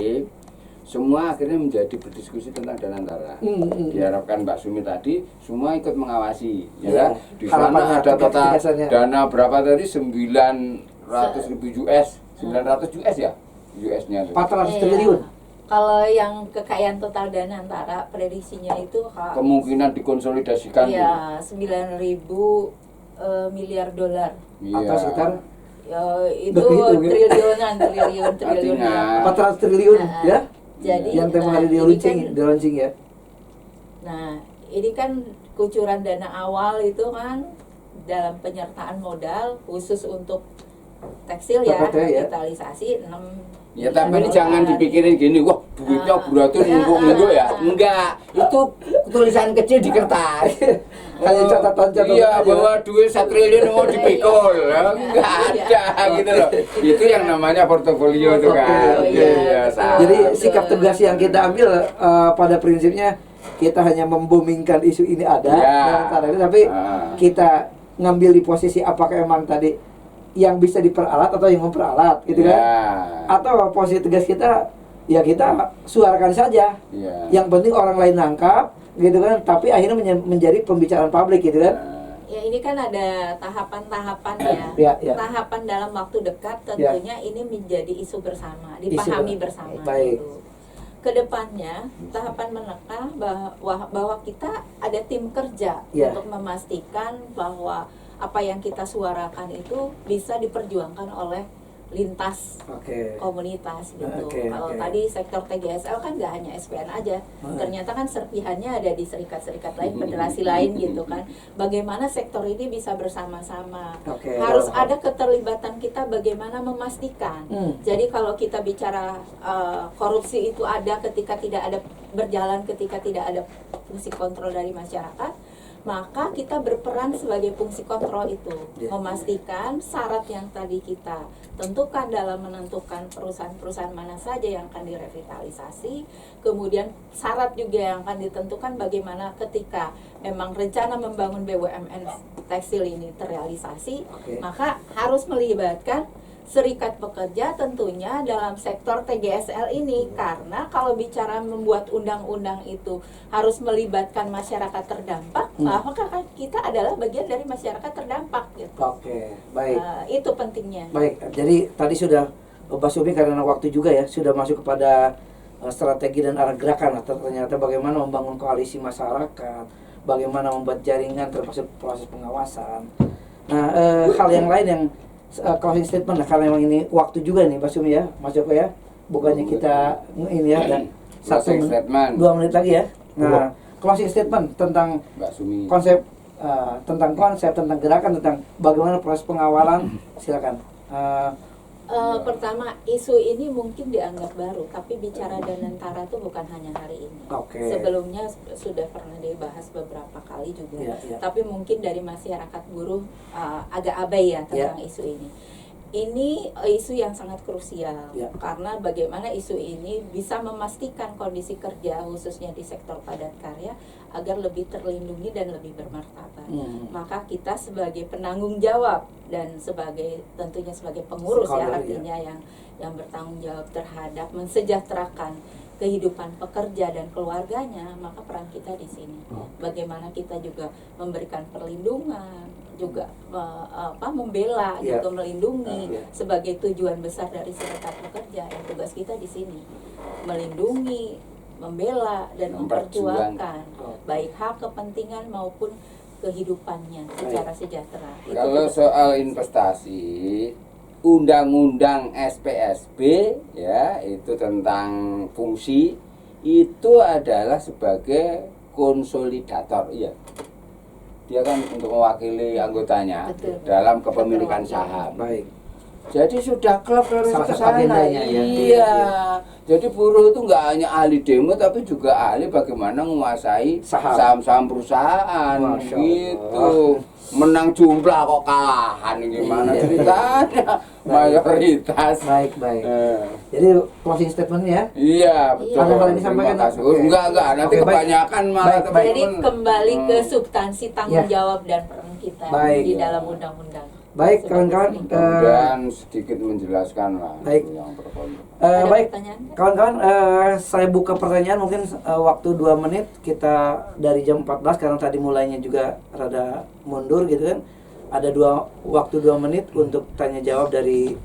Speaker 1: semua akhirnya menjadi berdiskusi tentang Danantara. Diharapkan Mbak Sumi tadi semua ikut mengawasi, ya. Di sana
Speaker 2: Harapannya,
Speaker 1: ada total
Speaker 2: biasanya.
Speaker 1: dana berapa tadi 900.000 US, 900 US ya. US-nya.
Speaker 2: 400
Speaker 3: Iya.
Speaker 2: triliun.
Speaker 3: Kalau yang kekayaan total Danantara prediksinya itu
Speaker 1: Kemungkinan dikonsolidasikan.
Speaker 3: iya 9.000 miliar dolar.
Speaker 1: Iya.
Speaker 2: Atau sekitar
Speaker 3: Ya, itu
Speaker 2: Udah kehitung, ya?
Speaker 3: triliun
Speaker 1: Artinya,
Speaker 3: ya.
Speaker 2: 400 triliun
Speaker 3: Nah,
Speaker 2: ya.
Speaker 3: Jadi
Speaker 2: Yang tema hari di
Speaker 3: ini
Speaker 2: launching,
Speaker 3: kan-
Speaker 2: di launching ya.
Speaker 3: Nah, ini kan kucuran dana awal itu kan dalam penyertaan modal khusus untuk tekstil ya,
Speaker 2: TPT ya.
Speaker 3: digitalisasi 6
Speaker 1: ya tapi ini jangan dipikirin gini, wah duitnya beratus nunggu ya. Enggak, itu tulisan kecil di kertas.
Speaker 2: Hanya catatan-catatan
Speaker 1: Iya,
Speaker 2: aja.
Speaker 1: bahwa duit 1 triliun mau dipikul. Enggak ada gitu loh. Itu yang namanya portofolio itu kan.
Speaker 3: Oh, iya.
Speaker 1: Iya, salah.
Speaker 2: Jadi sikap tegas yang kita ambil pada prinsipnya kita hanya membumingkan isu ini ada
Speaker 1: Ya.
Speaker 2: Danantara ini, tapi kita ngambil di posisi apakah emang tadi yang bisa diperalat atau yang memperalat gitu kan?
Speaker 1: Ya.
Speaker 2: Atau posisi tegas kita ya kita suarakan saja.
Speaker 1: Iya.
Speaker 2: Yang penting orang lain nangkap gitu kan, tapi akhirnya menjadi pembicaraan publik gitu kan.
Speaker 3: Ya ini kan ada tahapan-tahapan ya.
Speaker 2: Ya, ya.
Speaker 3: Tahapan dalam waktu dekat tentunya ini menjadi isu bersama, dipahami bersama
Speaker 2: Baik.
Speaker 3: gitu. Kedepannya tahapan menekah bahwa kita ada tim kerja
Speaker 2: Ya.
Speaker 3: untuk memastikan bahwa apa yang kita suarakan itu bisa diperjuangkan oleh lintas
Speaker 2: Oke.
Speaker 3: komunitas gitu.
Speaker 2: Oke,
Speaker 3: Kalau
Speaker 2: oke.
Speaker 3: tadi sektor TGSL kan nggak hanya SPN aja, ternyata kan serpihannya ada di serikat-serikat lain, federasi lain gitu kan. Bagaimana sektor ini bisa bersama-sama?
Speaker 2: Oke.
Speaker 3: Harus ada keterlibatan kita bagaimana memastikan. Jadi kalau kita bicara korupsi itu ada ketika tidak ada berjalan, ketika tidak ada fungsi kontrol dari masyarakat, maka kita berperan sebagai fungsi kontrol itu, memastikan syarat yang tadi kita tentukan dalam menentukan perusahaan-perusahaan mana saja yang akan direvitalisasi, kemudian syarat juga yang akan ditentukan bagaimana ketika memang rencana membangun BUMN tekstil ini terrealisasi, maka harus melibatkan serikat pekerja tentunya dalam sektor TGSL ini, karena kalau bicara membuat undang-undang itu harus melibatkan masyarakat terdampak, maka kita adalah bagian dari masyarakat terdampak gitu.
Speaker 2: Oke, baik.
Speaker 3: Itu pentingnya.
Speaker 2: Baik, jadi tadi sudah Mbak Sumi karena waktu juga ya sudah masuk kepada strategi dan arah gerakan atau ternyata bagaimana membangun koalisi masyarakat, bagaimana membuat jaringan termasuk proses pengawasan. Nah, hal yang lain yang closing statement lah, karena memang ini waktu juga nih Mbak Sumi ya, Mas Joko ya, bukannya kita ini ya dan
Speaker 1: Closing statement.
Speaker 2: 2 menit lagi ya. Nah, closing statement tentang
Speaker 1: Mbak Sumi.
Speaker 2: konsep tentang gerakan, tentang bagaimana proses pengawalan, silakan.
Speaker 3: Pertama, isu ini mungkin dianggap baru, tapi bicara Danantara itu bukan hanya hari ini.
Speaker 2: Oke.
Speaker 3: Sebelumnya sudah pernah dibahas beberapa kali juga,
Speaker 2: Ya.
Speaker 3: tapi mungkin dari masyarakat buruh agak abai ya tentang isu ini. Ini isu yang sangat krusial, karena bagaimana isu ini bisa memastikan kondisi kerja khususnya di sektor padat karya agar lebih terlindungi dan lebih bermartabat. Maka kita sebagai penanggung jawab dan tentunya sebagai pengurus ya, artinya yang bertanggung jawab terhadap mensejahterakan kehidupan pekerja dan keluarganya, maka peran kita di sini. Bagaimana kita juga memberikan perlindungan, juga membela, gitu, melindungi sebagai tujuan besar dari serikat pekerja. Yang tugas kita di sini melindungi, membela dan memperjuangkan baik hak, kepentingan maupun kehidupannya secara sejahtera.
Speaker 1: Kalau soal investasi, Undang-Undang SPSB ya, itu tentang fungsi itu adalah sebagai konsolidator, ya. Dia kan untuk mewakili anggotanya dalam kepemilikan saham.
Speaker 2: Baik.
Speaker 1: Jadi sudah klub harus
Speaker 2: Salah
Speaker 1: ke
Speaker 2: satu
Speaker 1: sana.
Speaker 2: agendanya ya.
Speaker 1: Iya. Jadi buruh itu nggak hanya ahli demo tapi juga ahli bagaimana menguasai saham-saham perusahaan.
Speaker 2: Masya
Speaker 1: Gitu.
Speaker 2: Allah.
Speaker 1: Menang jumlah kok kalahan, gimana ceritanya? Mayoritas.
Speaker 2: Baik. Jadi closing statement ya.
Speaker 1: Iya, betul.
Speaker 2: Ada hal yang disampaikan?
Speaker 1: Terima kasih.
Speaker 2: Oke.
Speaker 1: Enggak. Nanti
Speaker 2: Oke, baik.
Speaker 1: kebanyakan malah
Speaker 2: Baik.
Speaker 1: teman-teman.
Speaker 3: Jadi kembali ke substansi tanggung jawab dan peran kita
Speaker 2: Baik.
Speaker 3: di dalam undang-undang.
Speaker 2: Baik, kawan-kawan.
Speaker 1: Dan sedikit menjelaskan lah
Speaker 2: Baik.
Speaker 1: yang berkonten.
Speaker 3: Ada
Speaker 2: Baik,
Speaker 3: pertanyaan nggak?
Speaker 2: kawan-kawan, saya buka pertanyaan mungkin waktu 2 menit kita dari jam 14 karena tadi mulainya juga rada mundur gitu kan. Ada waktu 2 menit untuk tanya jawab dari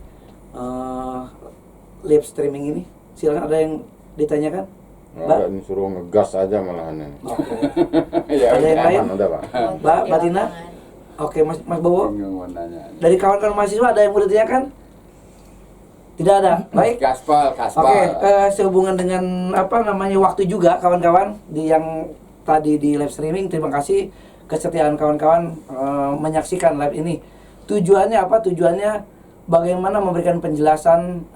Speaker 2: live streaming ini? Silakan, ada yang ditanyakan?
Speaker 4: Nggak, ini suruh ngegas aja malahan ini.
Speaker 2: Oke.
Speaker 1: Ya,
Speaker 2: Ada yang lain?
Speaker 4: Aman, udah Pak.
Speaker 2: Mbak Tina? Oke, Mas Bowo.
Speaker 1: bingung mau nanya.
Speaker 2: Dari kawan-kawan mahasiswa ada yang mau ditanyakan? Tidak ada. Baik.
Speaker 1: Gaspol.
Speaker 2: Oke, sehubungan dengan apa namanya waktu juga kawan-kawan di yang tadi di live streaming, terima kasih kesetiaan kawan-kawan menyaksikan live ini. Tujuannya apa? Tujuannya bagaimana memberikan penjelasan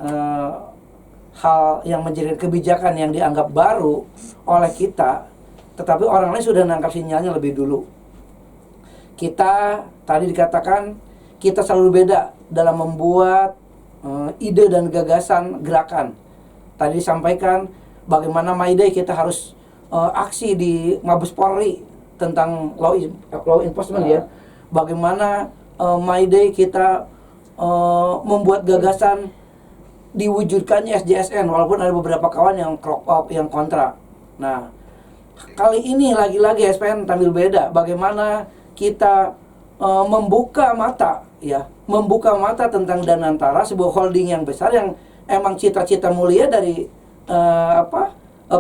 Speaker 2: hal yang menjadi kebijakan yang dianggap baru oleh kita, tetapi orang lain sudah menangkap sinyalnya lebih dulu. Kita tadi dikatakan kita selalu beda dalam membuat ide dan gagasan gerakan. Tadi disampaikan bagaimana My Day kita harus aksi di Mabes Polri tentang law enforcement ya. Bagaimana My Day kita membuat gagasan diwujudkannya SJSN walaupun ada beberapa kawan yang yang kontra. Nah, kali ini lagi-lagi SPN tampil beda. Bagaimana kita membuka mata ya, membuka mata tentang Danantara, sebuah holding yang besar yang emang cita-cita mulia dari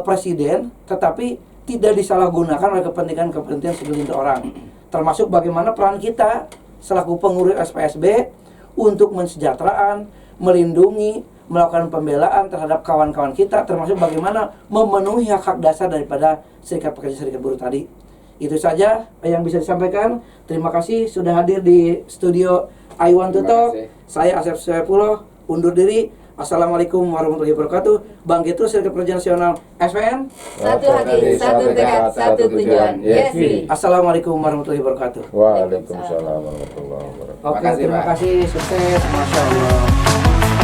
Speaker 2: presiden, tetapi tidak disalahgunakan oleh kepentingan segelintir orang. Termasuk bagaimana peran kita selaku pengurus SPSB untuk mensejahteraan, melindungi, melakukan pembelaan terhadap kawan-kawan kita, termasuk bagaimana memenuhi hak-hak dasar daripada serikat pekerja serikat buruh tadi. Itu saja yang bisa disampaikan. Terima kasih sudah hadir di studio I Want to Talk. Saya Asep Sepuluh undur diri. Assalamualaikum warahmatullahi wabarakatuh. Bangkit terus Serikat Pekerja Nasional SPN.
Speaker 3: Satu hati, satu tekad, satu tujuan. Yes.
Speaker 2: Assalamualaikum warahmatullahi wabarakatuh.
Speaker 4: Waalaikumsalam warahmatullahi wabarakatuh.
Speaker 2: Oke, terima kasih. Sukses. Masya Allah.